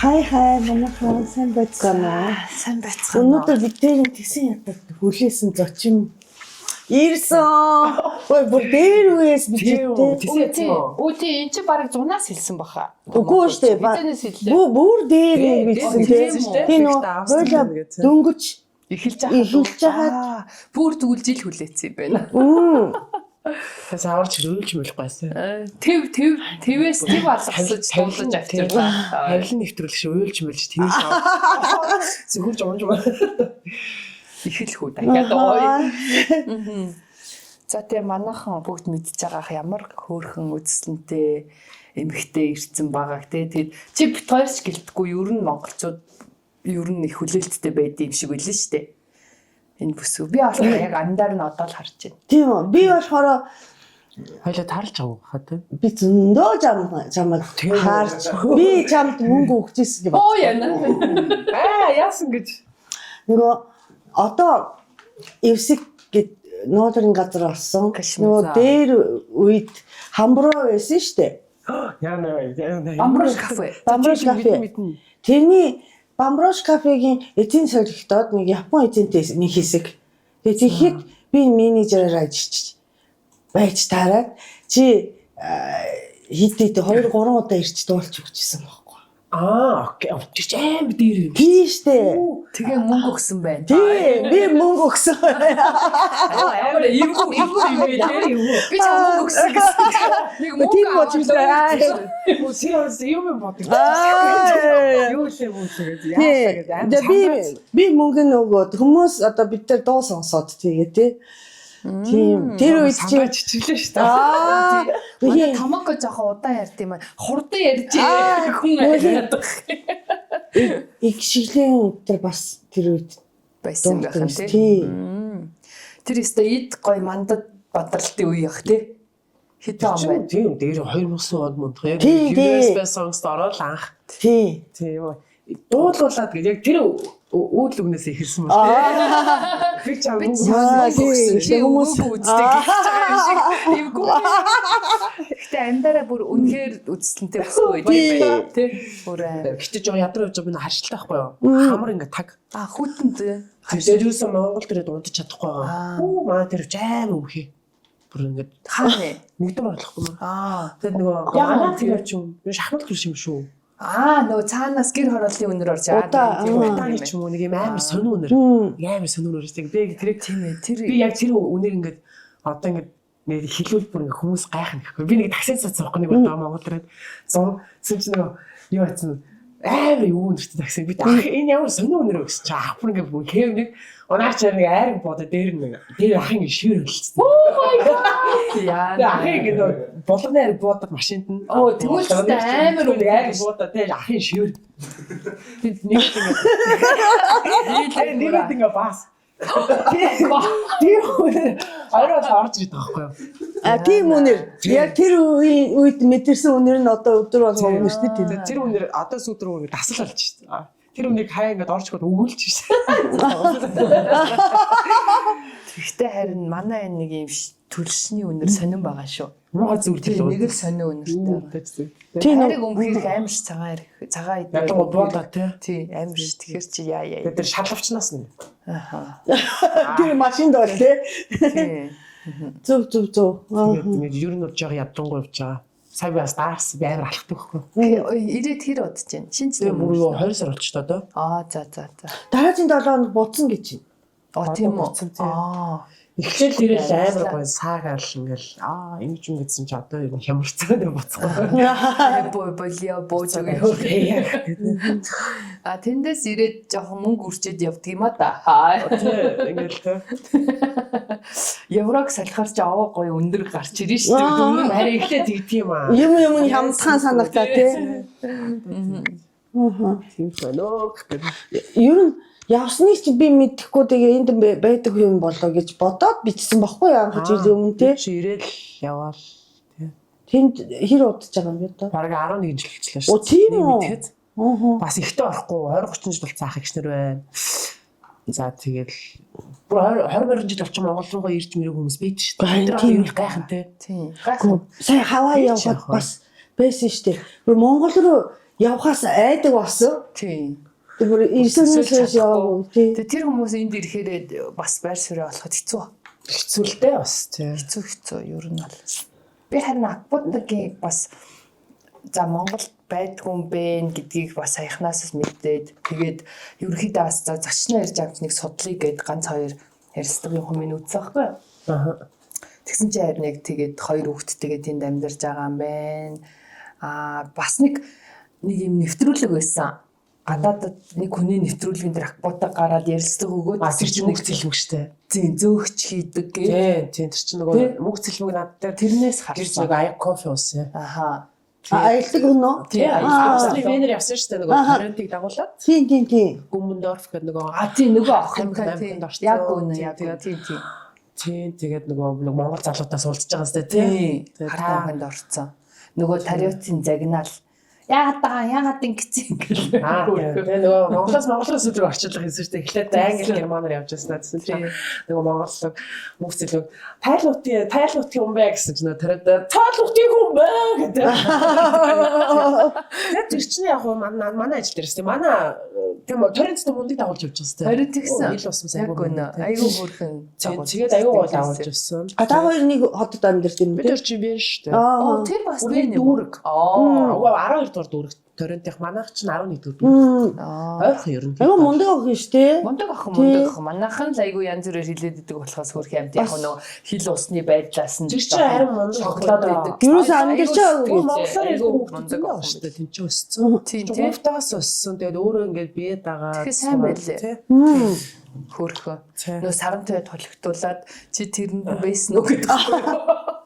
Хай манайхан сайн байцгаана. Сайн байцгаана. Өнөөдөр бид дээр тэгсэн ятад хүлээсэн зочин ирсэн. Ой бүр дээр үеэс Үгүй энэ чи бараг 100-аас хэлсэн баха. Үгүй шүү дээ. Бүр дээр бичсэн тийм үү. Хойлоо дөнгөж эхэлж байгаа. Бүр тэгвэл жил хүлээсэн юм байна. Тэс аварч хөрүүлж болохгүйсэн. Твээс төв алгасаж дуулаж авчихлаа. Харилын нэвтрүүлэх шиг уйлж мэлж твээс авах. Зөвхөн жомж байна. Эхэлхүү дахиад ой. За тэгээ манайхан бүгд мэдж байгаа ямар хөөрхөн үзэсгэлэнтэй эмэгтэй ирсэн байгааг тэгээд чи бит хоёрч гэлтгүй ер нь монголчууд ер нь их хүлээлттэй байдаг юм шиг байлаа шүү дээ. Энэ бүсүү би болохоор яг андаар нь одоо л харж байна. Тийм үү. Би болохоор хоёлаа таарч байгаа хаа тийм. би зөндөө чамд харж би чамд мөнгө өгчээсэн юм. Оо яна. Яасан гэж. Нөгөө одоо эвсэг гэд нуудрын газар болсон. Нөгөө дээр үед хамброо байсан шүү дээ. Яна. Бамброш кафе. Тэрний Бамброш кафегийн эзэн солигдоод нэг Япон эзэнтэй нэг хэсэг. Тэгээд тэгэхэд би менежерээр байж таараад чи хэд 2-3 удаа ирж дуулж өгчээсэн байхгүй. Окей. Чичэм дээр. Тийш дээ. Тэгээ мөнгө өгсөн байна. Тий, би мөнгө өгсөн. Амар эвгүй би ч мөнгө өгсөн гэсэн. Нэг мөнгө Serious юм бодог. Юу л яасан. Би мөнгө нөгөөд хүмүүс одоо бид нар дуу сонсоод тэгээ тий. Тийм. Тэр үед чи чичгэлээ шүү дээ. Манай тамако жоохон удаан ярьд юм аа. Хурдан ярьж хүн яриад. Их шиглэн өдөр бас тэр үед байсан байх нь тий. Тэр өстө ид гой мандад бадралтын үе явах тий. Хэдэн он байна? Тийм дээр 2000 он мундах яг USB songs ороод анх. Тийм. Тийм. Дуулуулад гэж яг тэр үүдл үгнээс ихэлсэн байна. Би ч хүмүүс үздэг гэж байгаа юм шиг. Эвгүй. Гэтэ амдаараа бүр үнэхээр үзэлтэнтэй өсгөө байв тий. Бүрээ. Гэтэ жоо ядраа явж байгаа харшилтай байхгүй юу? Хамар ингээ таг. Хүүтэнд. Тэр юусэн Монгол дээр дундаж чадахгүй байгаа. Маа тэр аим өмхий. Бүр ингээ хаана нэгдүгээр орлохгүй маа. Тэр нөгөө яагаад тэр юм шахмал төрш юм шүү. Нөгөө цаанаас гэр хорооллын үнээр орж байгаа. Удаагийн ч юм уу нэг юм амар сонин үнээр. Амар сонин үнээр шүү. Би тэр тийм ээ. Тэр би яг тэр үнээр ингээд одоо ингээд нэг хилүүл бүр ингээ хүмүүс гайхна гэхгүй. Би нэг таксинд цацсан байхгүй нэг удаа Монгол дээр. Зун чи нөгөө юу атсан амар юу үнэртэй такси. Би энэ ямар сонин үнээр өгсөн чи ах бүр ингээ бүр хэв нэг унаач нэг айраг бодоо дээр ахын шивэр болчихсон. Oh my god. Яа. Ахын ингээ болгоны айраг буудаг машинд нь. Тэгвэл амар үнэ айраг буудаа дээр ахын шивэр. Тэнд нэг ингээ бас. Тийм ороод орж ирээд байгаа байхгүй юу? Тийм үнэр. Яг тэр үед мэдэрсэн үнэр нь одоо өдөр болгоо үнэртэй тийм. Тэр үнэр одоо өдөр үнэр дасал болж шүү дээ. Тэр үнийг хаяа ингээд орж гоод өгүүлж шүү. Тэгтээ харин манай энэ нэг юм төлшний үнэр сонирн байгаа шүү. Муухай зүйл нэг л сонин үнэртэй. Тийм нэг өмхөх амар ш цагаан идэх. Яг буула тий амар ш тэгэхэр чи яа. Тэр шалавчнаас нь. Тэр машинд бол тий. Зөв. Тэгээд ер нь болж байгаа ядрангуй явж байгаа. Сая би бас даарс би амар алхдаг байхгүй. Ирээд хэр удаж байна? Шинжлэх бүр 20 сар болчихдоо доо. За. Дараагийн 7 хоног буцсан гэж байна. Тийм үү. Эхлээл ирэл амар гоё саагаал ингээл ингэж юм гэдсэн чи одоо ер нь хямрцаад боцгоо. Болио бууж өгөө. Тэндээс ирээд жоохон мөнгө үрчээд явдаг юм а да. Ингээл тэ. Еврог салхаар ч аваа гоё өндөр гарч ирнэ шүү дээ. Өмнө харин эхлээд тэгдэг юм аа. Юм хямдхан санагдаа тий. Тийм соног. Ер нь явсныг чи би мэдэхгүй тэгээ энд байдаг юм болоо гэж бодоод бичсэн баггүй анх жилийн өмнө тий. Чи ирээл яваал тий. Тэнд хэр удаж байгаа юм бэ одоо? Бараг 11 жил болчихлоо шүү. Тийм үү? Бас ихтэй орохгүй 20 30 жил болсон ах ихнэр байна. За тэгэл бүр 20 жил болчих Монгол руугаа ирж мэрэг хүмүүс байд шүү дээ. Тэр ирэх гайхантай. Тийм. Гайхан. Сая Хавай яваад бас байсан шүү дээ. Бүр Монгол руу явхаас айдаг болсон. Тийм. Тэр бүр ирсэнээс яваагүй тий. Тэгээ тэр хүмүүс энд ирэхээр бас байр суурь олоход хэцүү. Хэцүүлтэй бас тий. Хэцүү ер нь бол. Би харин Акбутагийн бас за Монголд байдгүй юм бэ гэдгийг бас саяхнаас мэдээд тэгээд ерөнхийдөө бас за зочноо ярьж авч нэг судлыг гээд ганц хоёр ярьцдаг юм хүмүүс үзсэн байхгүй. Аа. Тэгсэн чинь харин яг тэгээд хоёр хүүхэдтэйгээ тэнд амьдарч байгаа юм байна. Бас нэг юм нэвтрүүлэг байсан. Гадаадд нэг хүний нэвтрүүлгийн дээр Акбутаг гараад ярилцдаг өгөөд Тэр чинь мөнгө цэлмэг штэ. зин зөөгч хийдэг гэх. Тийм тэр чинь нөгөө мөнгө цэлмэг над дээр Тэрнээс тэр чинь харсан. нөгөө аяг кофе уусан. Аха. Аялдаг өнөө. Тийм. Австрали Венер явсан штэ нөгөө Торрентыг дагуулад. Тийм. Гүмбендорф гэдэг нөгөө Тийм нөгөө охин амьд орсон. яг үнэ яг тийм. Тийм тэгээд нөгөө Монгол залуутаас уулзж байгаа сте тийм. Хатааханд орцсон. Нөгөө тариутын загнаал яагаад ингэсэн гэл. Тэгээ нөгөө Монголоос өдрөг орчлох гэсэн чинь эхлээд англи германаар явж байснаа гэсэн чинь нөгөө монголчууд мөнгө цэлэг тайлгуудын хүн бай гэсэн чинь тэрээд тайлгуудын хүн бай гэдэг. Тэгээд тэр чинь яг манай ажил дээрс тийм манай тийм Торрентд мундыг дагуулж явж байгаа сте. Харин тэгсэн. Ил болсон Яг үнэ. Айгуу хөрхөн. Тэгээд айгуу гол авалж явсан. Та хоёр нэг хотод амьдарч юм Бид тий. нар чи биш шүү дээ. Тэр бас Үргэлж нэг дүүрэг. 12 дугаар дүүрэг Торрентийнх манайх чинь 11 дүүрэг. Ойрхон ер нь. Айгу мундаг охин шүү дээ. Мундаг охин. Манайхан л айгуу янз бүрээр хилээд идэг болохоос хөрх юмд яг нөгөө хил усны байдлаас нь Тэр чинь харин мундаг шоколад байдаг. Юусэн амьдарч байгаа Монголоор Айгуу айгуу мундаг мундаг охин. шүү дээ. Тин ч өссөн. Тийм, Чи тийм. гуфтаас өссөн. Тэгээд өөрөө ингээд бие дагаа. Тэгэхээр сайн байлээ. Тий. Хөрхөө. Тий. Нөгөө сарантай толигтуулаад чи тэрэнд байсан уу гэдэг.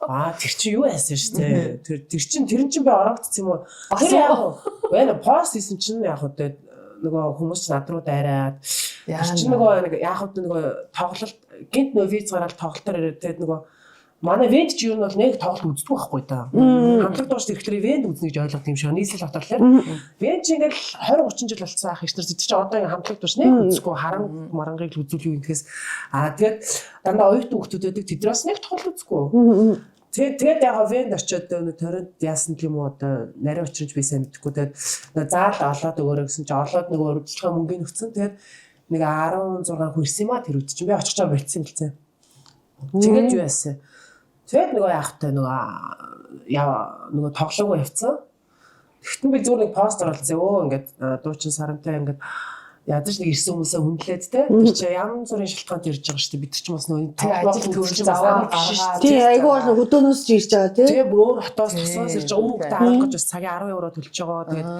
Тэр чинь юу яасан шүү дээ. Тэр чинь би ороогдсон юм уу? Тэр яг байна пост хийсэн чинь яг одоо нөгөө хүмүүс ч над руу дайраад тэр чинь нөгөө яг одоо нөгөө тоглолт гинт нөгөө виз гараад тоглолтоор ирээд тэгээд нөгөө манай вент ч юу нь бол нэг тоглолт үздэг байхгүй да. Хамтлаг дуурч ирэхлээр вент үзнэ гэж ойлгох юм шиг нийслэл батлаар. Вент ч ингээл 20 30 жил болсон ах ихнэр зэт чи одоо ингээ хамтлаг дуурч нэг үзэхгүй марангыг л үзүүл юу гэхээс тэгээд дандаа оюут хүүхдүүд байдаг тэдрээс нэг тоглолт үзэхгүй. Тэгээд яг вент очиод Торрент яасан юм уу одоо нарийн очирч би сайн мэдэхгүй тэгээд заал олоод өгөөрэй гэсэн чи олоод нөгөө урьдчилгаа мөнгөний өгсөн тэгээд нэг 16 хүрсэн юм а тэр үед чинь би очих чам болцсон юм хэлсэн. Тэгээд юу яасан? Тэгээд нөгөө яахтай нөгөө тоглоомоо явцсан. Тэгтэн би зүгээр нэг пост оруулсан. Ингээд дуучин сарантай ингээд ядаж нэг ирсэн хүмүүсээ хүндлээд те. Тэр чинь ямар зүрийн шалтгаанд ирж байгаа шүү дээ. Бид нар ч бас нөгөө ажил төрж заваа гаргаад. Тий, айгуу бол хөдөөнөөс ч ирж байгаа тий. Тэгээ бүр хотоос тусаас ирж байгаа өмнө хүүхдээ авах гэж бас цагийн 10 евро төлж байгаа. Тэгээд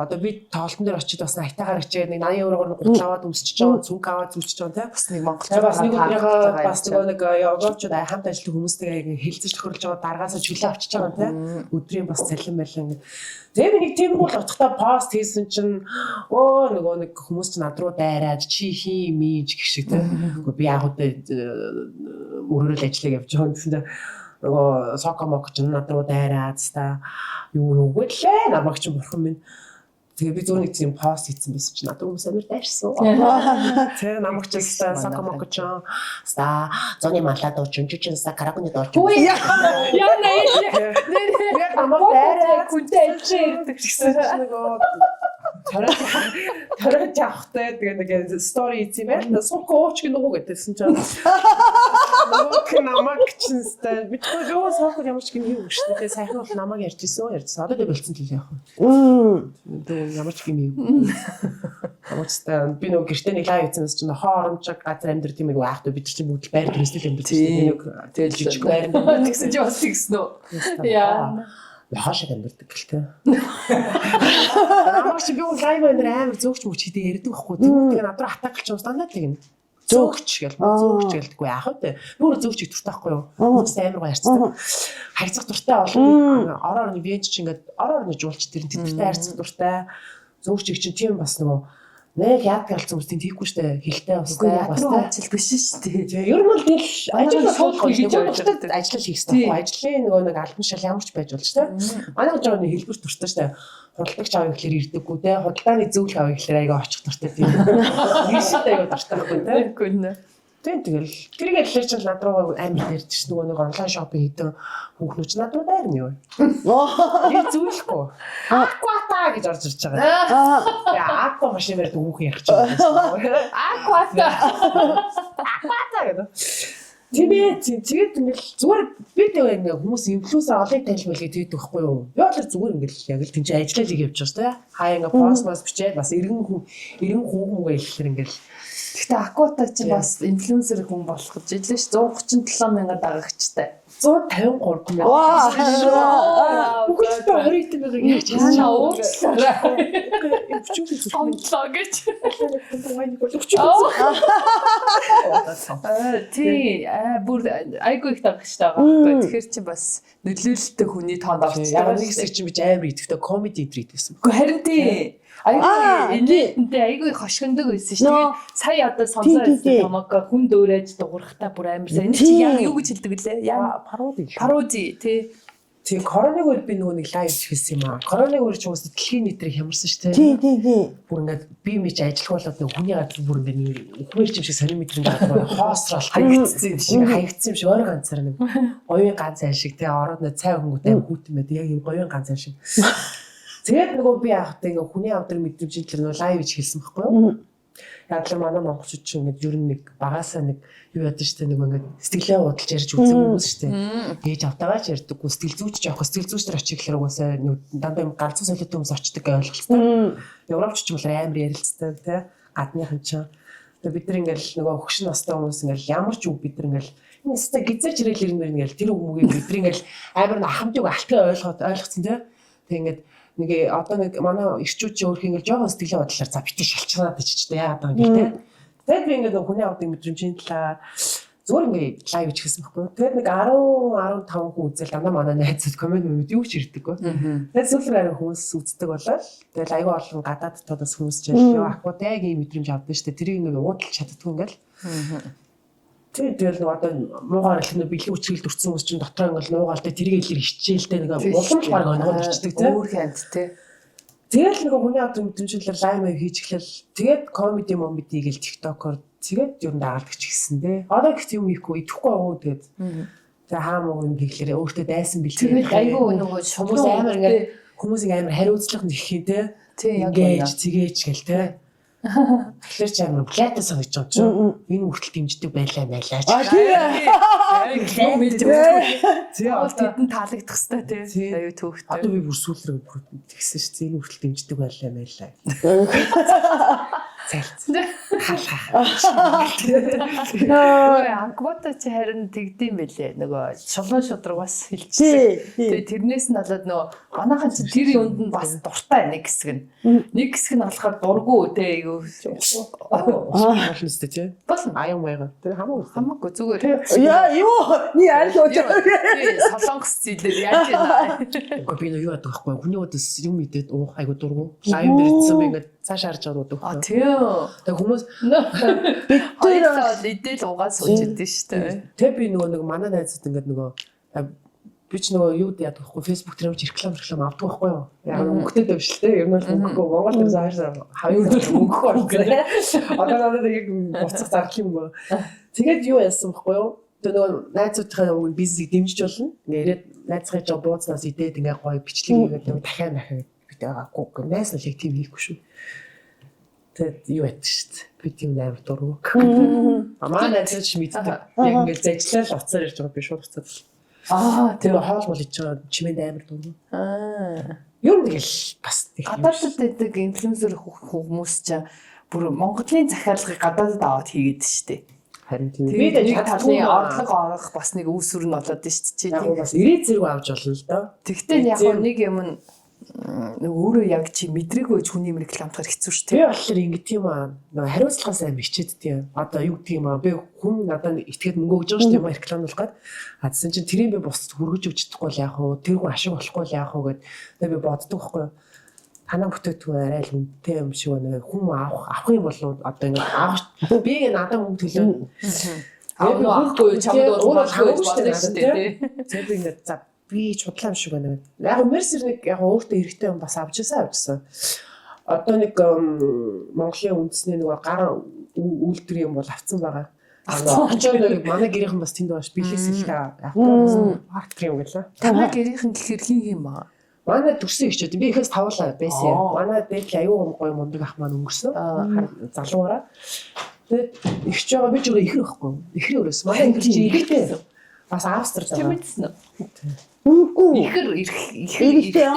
одоо би тоглолтын дээр очиод бас айтаагаар ичээд нэг 80 евроор гутлаваад өмсөж байгаа, цүнх аваад зүвчж байгаа те. Бас нэг монголчууд бас нэг өдрийнхөө бас нэг явгоочуд хамт ажиллах хүмүүстэйгээ хэлцэж тохирлж байгаа даргаасаа чөлөө авчиж байгаа те. Өдрийн бас цалин байлаа ингээд. Тэгээ би нэг тийм бол очихдаа пост хийсэн чинь нөгөө нэг хүмүүс чинь над руу дайраад чи хий мийж гэх шиг те. Гэхдээ би яг үдэ өрөөл ажиллаа явж байгаа гэсэн нөгөө сокомок ч над руу дайраад та юу гэлээ намайг ч бурхан минь. Тэгээ би зөв нэг тийм пост хийсэн байсан чинь надад хүмүүс амар дайрсан. Тэгээ намайг ч сокомок ч ста зоны малаад очиж ста карагуны дорч. Яа нэ. Намайг дайраад хүнтэй ажиллаж ирдэг гэсэн нөгөө Торрент явахтай тэгээ нэг стори хийсэн байл. Сул коуч гэх нөгөө гэдсэн чинь. Нөгөө намайг чинь стай. Битгүй юу сохор ямар ч юм юу шүү дээ. Сайхан бол намайг ярьжсэн. Одоо тэг болцсон л яах вэ? Тэгээ ямар ч юм юу. Амцтай би нөгөө гэртээ нэг лайв хийсэн чинь хоромжиг газар амьдр тийм нэг айхтай бид чинь бүгд байр төрөсөл амьдр тийм нэг тэгэл жижиг байр тэгсэн чи бас тэгсэн үү? Яа. Хаашаа амьддаг гэлтэй. Намайг чи би лайв өнөр амар зөөгч мөч хийдэ ярьдаг байхгүй. Тэгээ над руу атак гэлч устандаа тэгнэ. Зөөгч гэлгүй яах вэ? Би өөрөө зөөгч дуртай байхгүй юу? Хүмүүс амар гоё ярьцдаг. Харьцах дуртай олон ороор нэг венч чи ингээд ороор нэг жуулч тэр тэдэртэй харьцах дуртай. Зөөгч чинь тийм бас нөгөө нэг яг галзуу үстэй тийхгүй штэ хэлтэй устай ажил биш штэ. Тэгээ ер нь бол тэгэл ажил суулгах гэж ажиллаж ажиллаж хийх хэрэгтэй. Ажлын нөгөө нэг албан шал ямар ч байж болж штэ. Манай гэж байгаа хэлбэр төртэй штэ. Худалдагч авъя гэхэлэр ирдэггүй те. Худалдааны зөвлөх авъя гэхэлэр аяга очих дуртай тийм. Нийштэй аяга дуртай байхгүй те. Гүн. Тийм тэгэл тэрийг хэлэр чинь над руу амар дэрч ш нөгөө нэг онлайн шопинг хийдэг хүүхнүүд над руу дайрна юу. Би зүйлэхгүй. Аквата аква гэж орж ирж байгаа. Яа аква машинаар дүүхэн ярих ч юм. Аквата. Аквата гэдэг. Тэгээд ингээл зүгээр би тэгээ ингээ хүмүүс инфлюенсер олыг таньж байлгүй тэгдэг байхгүй юу? Би бол зүгээр ингээл яг л тийч ажиллаж хийвч байгаа шүү дээ. Хаа ингээ пост бичээд бас иргэн хүүхэнгээ хэлэхэр ингээл. Гэхдээ аквата чи бас инфлюенсер хүн болох гэж илээ ш 137 мянга дагагчтай. 153 мянга. Ваа. Бүгд 20 мянга яаж Яна уучлаарай. Өвчүүл Онцлоо гэж. өвчүүл. Тий бүр айгүй их дагагчтай байгаа. Тэгэхээр чи бас нөлөөлөлтөй хүний тоонд орчих. Яг нэг хэсэг чинь бич амар идэвхтэй комеди идэр идсэн. Гэхдээ харин тий айгүй энэтэй айгүй хошгондог байсан шүү дээ. Сая одоо сонсоо байсан томог хүн дөөрэж дуурахтаа бүр амар сайн. Энэ чи яг юу гэж хэлдэг лээ? Яг пароди тий. Тэг коронавиг үед би нөгөө нэг лайв хийсэн юм аа. Коронавиг үед ч уус дэлхийн нийтрийг хямарсан шүү дээ. Тий. Бүр ингээд би мэж ажиллах болоод нөгөө хүний гадар бүр ингээд ухмаар юм шиг сарин мэдрэмж аваад хоосрол хаягдсан юм шиг хаягдсан юм шиг өөр ганцаар нэг гоён ганц айн шиг тий ороод нэг цай хөнгөтэй хүүтэн байд яг юм гоён ганц айн шиг. Тэгээд нөгөө би яахтай ингээ хүний авдар мэдрэмжийн тэр нөгөө лайв хийж хэлсэн байхгүй юу? Яг л манай монголчууд ч ингээ ер нь нэг багасаа нэг юу яд штэ нэг ингээ сэтгэлээ удалж ярьж үзсэн хүмүүс штэ. Ээж автаагач ярьдаггүй сэтгэл зүйч жоох сэтгэл зүйчдэр очих гэхээр угаасаа дандаа галзуу солиотой хүмүүс очдөг гэж ойлголцтой. Европч ч юм бол амар ярилцдаг тий гадныхан ч. Тэгээд бид нар ингээл нөгөө хөгшин настай хүмүүс ингээл ямар ч үг бид нар ингээл энэ өстой гизээч ирэл ирнэ ингээл тэр үгмүгийг бид нар ингээл амар ахмадыг алтгаа ойлгоцсон тий. Тэг ингээд нэг одоо нэг манай ирчүүд чи өөрхөн ингээл жоохон сэтгэлийн бодлоор за битгий шалчраад ичтэй яагаад байгаа юм бэ те. Тэгээд би ингээд хүний авдаг мэдрэмжийн талаар зүгээр ингээд лайв хийчихсэн байхгүй. Тэгээд нэг 10-15 хүн үзэл дандаа манай найзууд комент мөд юу ч ирдэггүй. Тэгээд сүүлрээ хүмүүс үздэг болоо. Тэгээд аюу олон гадаад дотоодос хүмүүс ч яа акватаг ийм мэдрэмж авдаг штэ. Тэрийг ингээд уудалж чаддгүй ингээл. Тэгээд нэг одоо муугаар их нэг бэлэг үчирэл дурдсан хүмүүс чинь дотроо ингээл нуугаалтай тэрийг илэр хичээлтэй нэг уламж баг оногод ирчдэг тий. Өөр хэмт тий. Тэгээд нэг хүний авдаг мэдрэмжлэр лайв хийж эхлэв. Тэгээд комеди момеди гээл TikTok-оор тэгээд ер нь дагалдагч гисэн тий. Одоо гэх юм ихгүй идэхгүй аа тэгээд. Тэгээд хаамаг юм хийхлээрээ өөртөө дайсан бэлтгэл. Тэгээд айгүй нөгөө хүмүүс амар ингээд хүмүүсийн амар хариуцлага нэх юм тий. Ингээд цэгээч гэл тий. Тэгэхээр ч амар платаа санаж байгаа ч энэ хүртэл дэмждэг байлаа мэлаач. Тий тэдэн таалагдах хэвээр тий. Аюу төвхтэй. Одоо би бүр сүүлрээ тэгсэн ш энэ хүртэл дэмждэг байлаа мэлаа. Цайлт. Аквата чи харин тэгдэм байлээ. Нөгөө шулуун шудраг бас хэлчихсэн. Тэгээ тэрнээс нь болоод нөгөө манайхан чи тэр юунд нь бас дуртай нэг хэсэг нь. Нэг хэсэг нь болохоор дургу те юу. Болно сте тий. Болно. Аян маяга. Тэр хамаагүй зүгээр. Яа юу ни аль уу. Солонгос зилээр яаж яана. Гэхдээ би юу яддаг байхгүй. Хүний удаас юм мэдээд уух айгу дургу. Лайв дээр идсэн би ингээд цааш харж аваад уудаг. А тийм. Тэгээ хүмүүс хоёроо идэл угаас сууж идэв штэ. Тэг би нөгөө нэг манай найзууд ингээд нөгөө би ч нөгөө юу яадаг байхгүй Facebook дээр реклам авдаг байхгүй юу. Яг мөнгөтэй дэвшилтэй ер нь бол мөнгөгүй Монгол дээр заашаа хавьд мөнгөгүй байна. Одоо надад яг буцах зардал юм байна. Тэгээд юу яасан байхгүй юу. Тэгээ нөгөө найзуудынхаа бизнесийг дэмжиж болно. Ингээд найзхай жоо бууцнаас идээд ингээд гоё бичлэг хийгээд дахиад бид байгаагүй. Найз нь л яг тийм хийхгүй шүү. Тэгээд юу ятг шүү. Би тийм амар дургу. Манай найзууд ч мэддэг. Яг ингээд зажлал уцаар ирж байгаа би шууд уцаад. Тэр хоол мол хийж байгаа чимээнд амар дургу. Юу нэгэл бас нэг гадаадд байдаг инфлюенсер хүмүүс ч бүр Монголын захиалгыг гадаадд аваад хийгээд штэ. Харин тийм. Би нэг талын орлого орох бас нэг үүсвэр нь болоод штэ. Яг бас ирээд зэрэг авч болно л доо. Тэгвэл яг нэг юм өөрөө яг чи мэдрээгүй хүний рекламтахаар хэцүү шүү дээ. Би болохоор ингэ тийм аа. Нөгөө хариуцлагаас амар хичээдтэй. Одоо юу гэх юм аа. Би хүн надад итгээд мөнгө өгж байгаа шүү дээ рекламуулах гээд. Адсан чинь тэрийг би бусд хүргэж өгч чадахгүй л яах вэ? Тэр хүн ашиг болохгүй л яах вэ гэд. Тэгээ би боддог байхгүй. Танаа бүтээтгүү арай л үнэтэй юм шиг байна. Хүн авах юм бол одоо ингэ авах би надад мөнгө төлөө. Авахгүй чамд уурахгүй болно шүү дээ. Тэгээ би ингэ за би чудлаа юм шиг байна. Яг мерсер нэг яг өөртөө хэрэгтэй юм бас авчихсан. Одоо нэг Монголын үндэсний нэг гар үйлдвэр юм бол авцсан байгаа. Очоод нэг манай гэрийнхэн бас тэнд бааш билээс их авсан маркетинг юм гэлээ. Танай гэрийнхэн гэхэр хин юм аа? Манай төрсөн ихчүүд би ихээс тавуулаа байсан юм. Манай дээд аюу гоё мундаг ах маань өнгөрсөн. Залуугаараа. Тэгээд ихч байгаа би ч өөрөө ихэр байхгүй. Ихрийн өрөөс. Манай ихэр чи ихтэй. Бас Австрид Чи мэдсэн үү? Үгүй. Ихэр Ихтэй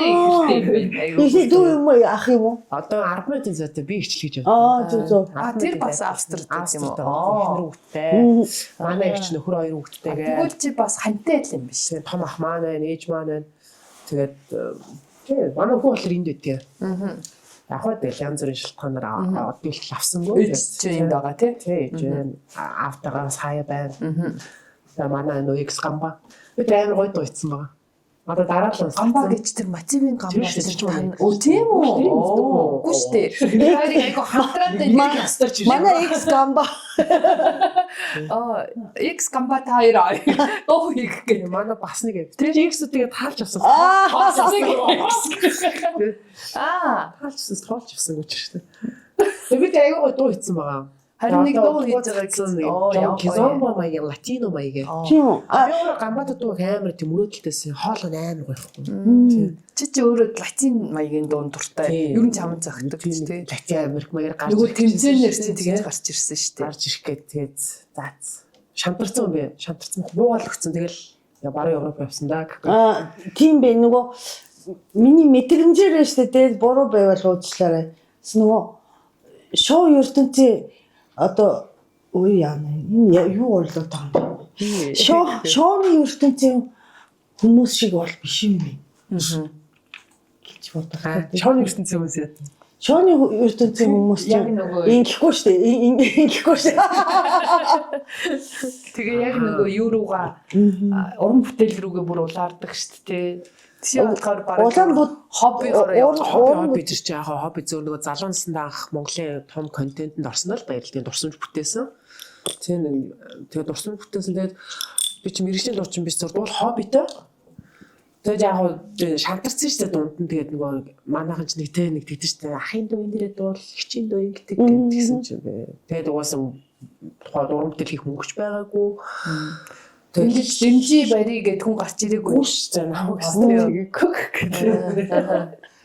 дүү юм уу ах юм уу? Одоо 10 минутын зүйтэй би ихчлэж яваа. Зүг. тэр бас Австрид юм уу? Ихнэр хүүхдтэй. Манай ихч нөхөр хоёр хүүхдтэйгээ. Тэгвэл чи бас хантай л юм биш. Том ах маань байна, ээж маань байна. Тэгээд тэгээ манай хүү болохоор энд байдгийг. Яг хөө тэгэл янз бүрийн шалтгаанаар одойлт авсангүй. Ээж чи энд байгаа тий? Тий, автогаас хаяа байна. Тэгээ манай нөө X гамба. Би амар гоё дуйцсан байгаа. Одоо дараа л Гамбаа гэж тэр мотивын гамбаа Тэр гэж чинь Өө тийм үү? Үгүй шүү дээ. Хоёрыг айгу хамтраад нэг ястарч ирсэн. Манай X гамба. X гамбаа та хоёр дуу хийх гэх. манай бас нэг. Тэр X-үүдээ таалж авсан. Бас нэг. Таалжсан, тоолж авсан гэж шүү дээ. Тэгээ би айгуу гоё дуйцсан байгаа. Харин нэг дуу хийж байгаа гэсэн. Кизомбо маяг, латино маяг. Тийм үү? Би өөрөө гамбад дуу амар тийм мөрөөдөлтөөс хоол нь амар гоёхгүй. Чи өөрөө латин маягийн дуун дуртай. Ер нь чамд зөгтөг ч тий. Латин Америк маягаар гарч. Нөгөө тэмцээнээр чинь тэгээд гарч ирсэн шүү дээ. Гарч ирэх гээд тэгээд заац. Шантарсан юм бэ? Шантарсан буугаал өгсөн. Тэгэл баруун Европ явсан да. Тийм бэ нөгөө миний мэдрэмжээр штэ дээд буруу байвал уучлаарай. Нөгөө шоу ертөнцийн одоо үе яана энэ юу орлоо таа. Шоуны ертөнцийн хүмүүс шиг бол биш юм бэ. Гэж бодохоо. Шоуны ертөнцийн хүмүүс яа. Шоуны ертөнцийн хүмүүс чинь ингэхгүй штэ. Ингэхгүй штэ. Тэгээ яг нөгөө юу руугаа уран бүтээл рүүгээ бүр улаардаг штэ тий. Тийм болохоор бараг хобби гэж яг хобби зөв нөгөө залуунсанд анх Монголын том контентэнд орсон л баярлалын дурсамж бүтээсэн. Тэгээд дурсамж бүтээсэн тэгээд би чи мэрэгчлийн дурчин биш зөв бол хоббитой. Тэгээд яг шантарсан шүү дээ дунд нь тэгээд нөгөө манайхан ч нэг тэгдэж шүү дээ ахын дуу энэ дээрээ дуул хичийн дуу ингэдэг гэсэн чинь тэгээд угаасан тухайн уран бүтээл хийх мөнгөч байгаагүй. Тэгэлж дэмжи барий гэд хүн гарч ирээгүй шүү дээ намайг тэгээд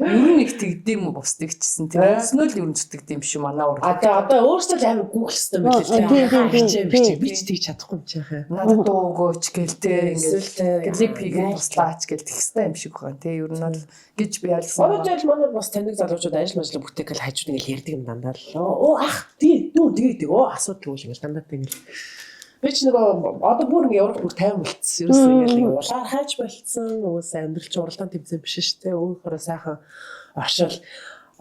ер нь их тэгдэм бусдаг чсэн тийм өснөө л ер нь зүтгэдэм шүү манай уран. Одоо өөрсдөө л амар гуглстай байлээ. Би ч тэгж чадахгүй юм чихээ. Надад дуу өгөөч гээл те ингээд клип хийгээд туслаач гээл тэгстэй юм шиг байгаа те ер нь бол гэж би ялсан. Одоо жишээл манай бас таньдаг залуучууд ажил бүтээгэл хажууд ингээд ярьдаг юм дандаа л. Оо ах тий дүү тэгээд асуудал үгүй шиг дандаа тэгээд би ч нөгөө одоо бүр ингээ Европ бүр 50 болцсон. Ерөөсөө ингээ улаар хайж болцсон. Уус амьдралч уралдаан тэмцээн биш шүү дээ. Өөрөөр сайхан оршил.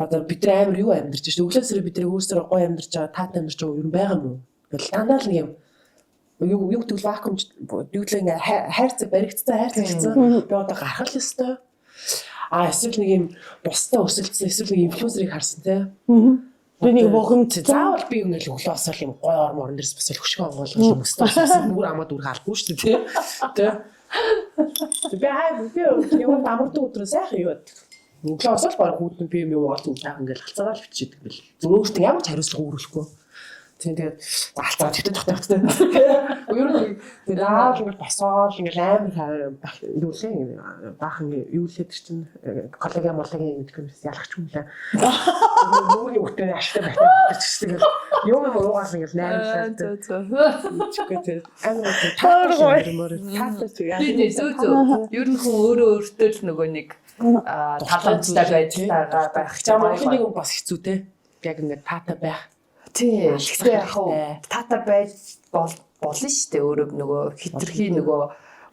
Одоо бид нар амар юу амьдарч шүү дээ. Өглөөсөө бид нар өөрсдөө гоё амьдарч байгаа, таатай амьдарч байгаа юм байгаа юм уу? Тэгэл дандаа л нэг юм юу гэдэг вакуум дүүдлээ ингээ хайрцаг баригдсан хайрцагцсан. Би одоо гарах л ёстой. Эсвэл нэг юм бусдаа өсөлдсөн эсвэл нэг инфлюенсерийг харсан те. Би нэг бохомт заавал би ингээл өглөө осол юм гой ормор дээрс бас хөшгөө онгоолгож юм өссөн нүр амаад үр халахгүй шүү дээ тий. Би юу амардаг өдрөө сайхан юу бод. Өглөө осол баг хүүтэн би юм уу олж уудаг ингээл хацаагаа л бичиж идэг бэл. Өөртөө ямар ч хариуцлага өөрөхгүй. Тэгээд алцаа тэгтээ тогтоохтой. Ер нь тэгээд ингээл босоол ингээл амар юу лээ баахан юу лээ тэр чинь коллеги молгийн гэдэг юм ялахч юм лээ. Нүрийн үтэн аштай байх гэсэн юм уугаас ингээл найрлаа. Чигээр амар зөө. Ер нь хүн өөртөө л нөгөө нэг талантай байх чам нэг юм бас хэцүү те. Яг ингээд таатай байх. Тий, гэхдээ яг хаа тата байж болно шүү дээ. Өөрөө нөгөө хитрхи нөгөө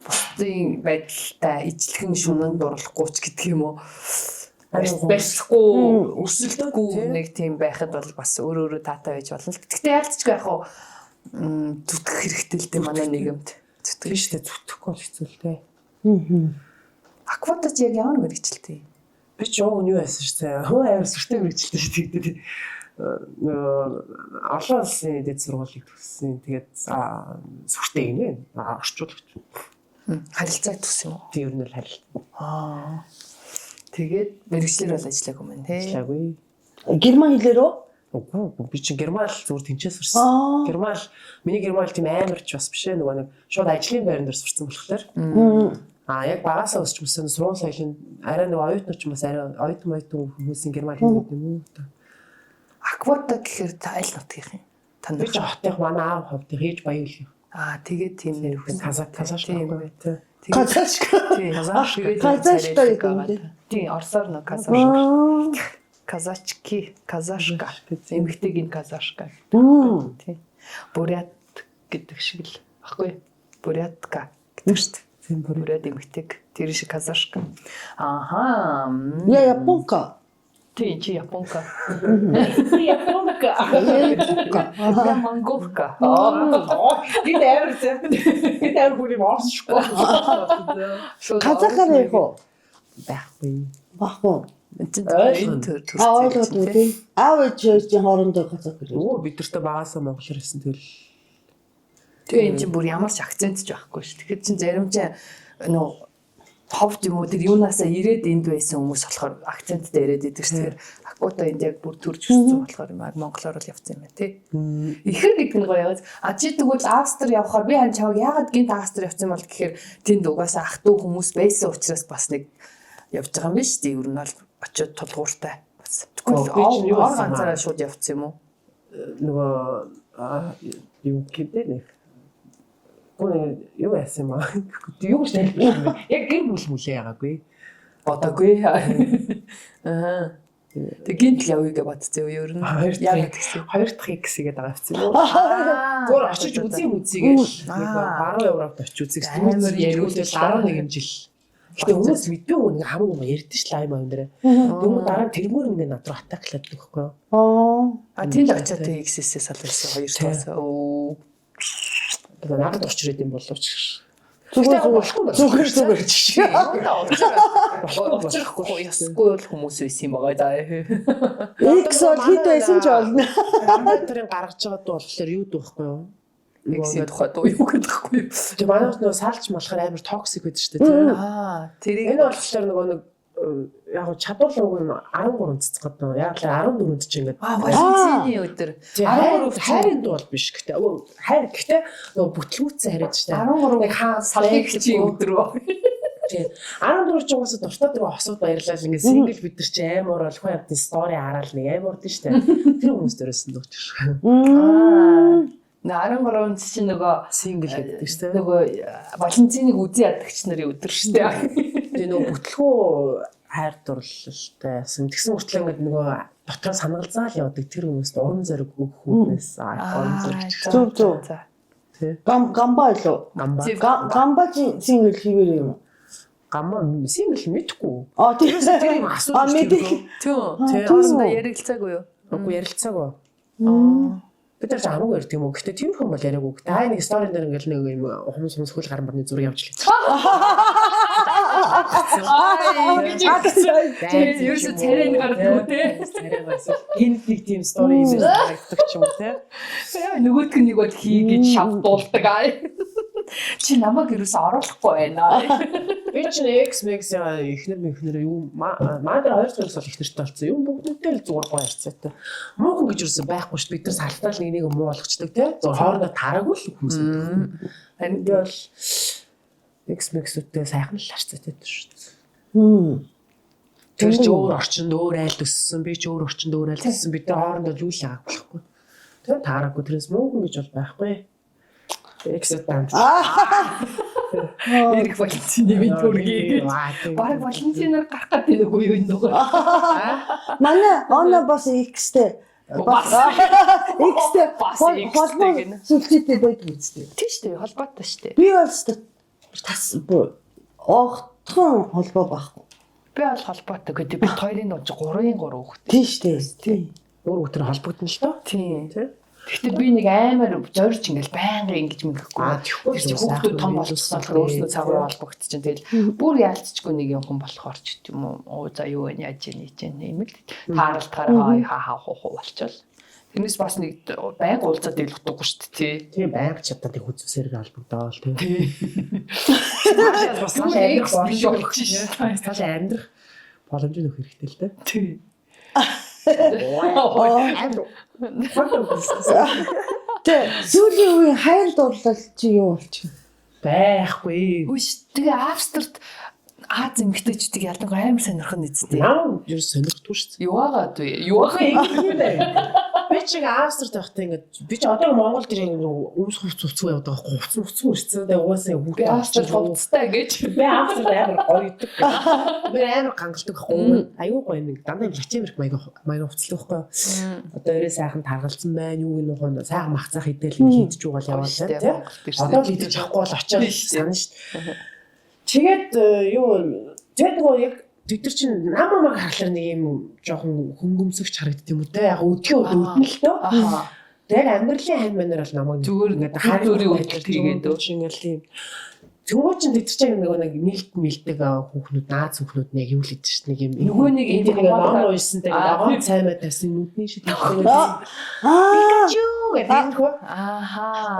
бусдын байдалтай ижлэхэн шунанд орлохгүй ч гэдэг юм уу. Барьсахгүй, өсөлтгүй нэг тийм байхад бол бас өөрөө тата байж болно. Гэхдээ яалтчгүй яг хаа зүтгэх хэрэгтэй л дээ манай нийгэмд. Зүтгэх шүү дээ. Зүтгэхгүй бол хэцүү л дээ. Акватаж яг ямар мэрэгчлээ? Би ч юу байсан шүү дээ. Хөө амар сүртэй мэрэгчлээ шүү дээ. Олон улсын дэд сургуулийг төгссөн. Тэгээд сүртэй гинэ. Орчуулагч. Харилцааг төгсөн юм уу? Тийм ер нь л харилцаа. Тэгээд мэрэгчлэр бол ажиллаагүй юм тий. Ажиллаагүй. Герман хэлээр үү? Үгүй би чинь герман л зүгээр тэнцээ сурсан. Герман миний герман тийм амарч бас биш ээ. Нөгөө нэг шууд ажлын байранд сурсан болохоор. Яг багасаа өсч мөсөн сургууль соёлын арай нэг оюутнууд ч бас арай оюутан хүмүүсийн Герман хэл гэдэг юм уу? Аквата гэхээр айл нутгийнх юм. Та Би ч хотынх манай аав ховд хийж баян л юм. тэгээд тийм нэр өгсөн. Казашка. Казашка. Казашка гэдэг юм дээ. Тийм, орсоор нөө казашка. Казачки, казашка. Эмэгтэйг нь казашка. Тийм. Бурят гэдэг шиг л баггүй. Бурятка гэдэг шүү дээ. Тийм бурят эмэгтэйг. Тэр шиг казашка. Ааха. Японка. Тийм, чи японка. Японка. Я монголка. Бид бүр юм орсчгүй. Казахаар яг уу Байхгүй. баггүй. Ойлгоод үү тийм. Аав ээжийн хоорондоо казах гэж. Өө бид нартай багасаа монгол хэлсэн тэгэл. Тэгээ энэ чинь бүр ямар ч акцент ч байхгүй шүү. Тэгэхээр чин зарим чинь нөө ховд юм уу тэр юунаасаа ирээд энд байсан хүмүүс болохоор акценттэй яриад идэг шүү. Тэгэхээр акута энд яг бүр төрж өссөн болохоор юм монголоор л явцсан юм байна тий. Ихэр гэдэг нь гоё яагаад чи тэгвэл Австри явахаар би хан чаваг яагаад гинт Австри явцсан бол гэхээр тэнд угаасаа ах トゥ хүмүүс байсан учраас бас нэг явж байгаа юм биш үү? Ер нь бол очиод тулгууртай бас. Тэгвэл ор ганцаараа шууд явцсан юм уу? Нөгөө юу гэдэг нэг юу яасан юм аа? Юу гэж тайлбарлах юм бэ? Яг гэр бүл мүлээ ягаагүй. Бодоогүй. Тэгинт л явъя гэж бодсон юу ер нь. Яг гэсэн. Хоёр дахь X гэдэг байгаа хэвчээ. Зүгээр очиж үзье гэж. Баруун Европт очиж үзье гэж. Амар яриулж 11 жил. Гэтэ хүмүүс мэдээгүй нэг хамаг юм ярьдэн ш лайм юм дээр. Тэгмээ дараа тэрмөр ингээ над руу атаклаад нөхгүй. Тэнд очиад X-ээс салсан хоёр таас. Надад очроод юм боловч. Зүгээр чи. Очрахгүй ясгүй бол хүмүүс байсан юм байгаа да. X бол хэд байсан ч болно. Компьютерын гаргаж байгаад болохоор юу дүүхгүй юу? X-ийн тухайд юу гэдэгхгүй юу? Тэг манайх нөгөө салж малахаар амар токсик байдаг шүү дээ. Тэрийг Энэ болохоор нөгөө нэг яг чадварлаг нь 13 цэцгээд нөө яг л 14-нд ч ингээд Валентины өдөр 13 хайрын дуу бол биш гэхдээ хайр гэхдээ нөгөө бүтлгүүцсэн хариад шүү дээ 13 хаа салхи чи өдөр ба. Тийм 14 ч угаасаа дуртай дөрөв хосууд баярлал ингээд сингл бид нар чи амар бол хүн амтны стори хараад нэг амар урд шүү дээ тэр хүмүүс дөрөсөн дууч шүү. 13 чи нөгөө сингл гэдэг шүү дээ. Нөгөө Валентиныг үзий ядагч нарын өдөр шүү дээ. Тэгээ нөгөө бүтлгүү хайр дурлалтай тэгсэн хүртэл ингээд нөгөө дотор санагалзаал явдаг тэр хүмүүст уран зориг өгөх хүнээс уран зориг зүг. Гамба илүү. Гамба сингл хийвэр юм. Гамма сингл мэдхгүй. Тэр юм асуудал. мэдээ. Тэрс ярилцаагүй юу? Үгүй ярилцаагүй. Бид нар хамаагүй ярих юм уу? Гэхдээ тийм хүн бол яриаггүй. Гэхдээ нэг стори дээр ингээл нэг юм хүмүүс хөл гар марны зураг явж лээ. Ерөөсө царайнд гардаг үү те? Царайгаас гинт нэг тийм стори юм харагддаг ч юм уу те? Нөгөөдг нэг бол хийгээд шавдуулдаг аа. Чи намайг ерөөсө оруулахгүй байна. Би ч X-Max ихнэр юу мандэр хоёр цагаас бол ихнэртэй болсон. Юм бүгдтэй л зүгээр гоё харцаатай. Муухан гэж юусэн байхгүй шүү. Бид нар салтаал нэг муу болгочдөг те. Зөв хоорондоо тараагүй л хүмүүс. Энд бол X-Max-үүдтэй сайхан л харцаатай шүү. Тэр ч өөр орчинд өөр айл төссөн. Би ч өөр орчинд өөр айл төссөн. Бид нар хоорондоо юу л яагаад болохгүй. Тэгээ таараагүй. Тэрээс муухан гэж бол байхгүй. X-тэй. Эрх Валентины минь төргий. Бараг Валентинаар гарах гэдэг нэг үе энэ нөгөө. Манай оноо бас X-тэй. X-тэй холбоо сүлжээтэй байдаг үстэй. Тийм шүү дээ, холбоотой шүү дээ. Би бол огтхон холбоо байхгүй. Би бол холбоотой гэдэг. Бид хоёрын нууж 3-3 хүүхэд. Тийм шүү дээ. Тийм. Өөр хүүхдэр холбогдно л доо. Тийм. Гэхдээ би нэг амар зорж ингээл байнга ингэж мэгхгүй. Хүүхдүүд том болчихсон болохоор өөрснөө цагаар холбогдчихж чинь тэгэл бүр яалтчгүй нэг юм хүн болохоор ч гэдэг юм уу. За юу вэ яаж ийм л тааралтаараа хаа хуу болчихвол. Тэрнээс бас нэг байнга уулзаад дэлгэдэггүй шүү дээ. Тийм байнга чадаад их үзсэрэг холбогдоо л тийм. Бас амьдрах амьдрах боломж нөх хэрэгтэй л дээ. Тийм. Тэ сүүлийн үеийн хайр дурлал чи юу болчих вэ? Байхгүй. Үгүй тэгээ Австрид Аз эмэгтэйчүүдийг ялангуяа амар сонирхон эзтэй. Наа юу сонирхдаг шүү дээ. Юугаад вэ? Юугаа Би ч Австрид байхдаа ингээд би ч одоо Монгол дээр өмс хувцсуу явдаг байхгүй. Хувцсуу ирсэн. Тэгээ угаасаа хүүхдээ Австрид хувцтай гэж. Би Австрид амар гоё идэг. Би амар гангалдаг байхгүй. Аюу гоё нэг дандаа Латин Америк маяг хувцлах байхгүй. Одоо өрөө сайхан таргалцсан байна. Юу гэх юм сайхан махцах идэл хийдэж байгаа л яваа тийм. Одоо л идэж авахгүй бол очоод санаа шүү дээ. Тэгээд юу тэгээд нөгөө яг бид нар чинь намаа харахаар нэг юм жоохон хөнгөмсөгч харагддаг юм уу те яг өдгөө үүдэн л тоо. Тэгээд амьдралын хань манаар бол намайг зүгээр ингээд харин өөрийн тэгээд ингээл тийм Тэмүү чин тэд чинь нэг нэлт мэлдэг хүүхнүүд наац хүүхнүүд нэг юу л идэв шүү нэг юм нөгөө нэг энэ нэг ном уншсантай агуу цаймаа тавьсан нүдний шиг Пикачу гэдэг хөө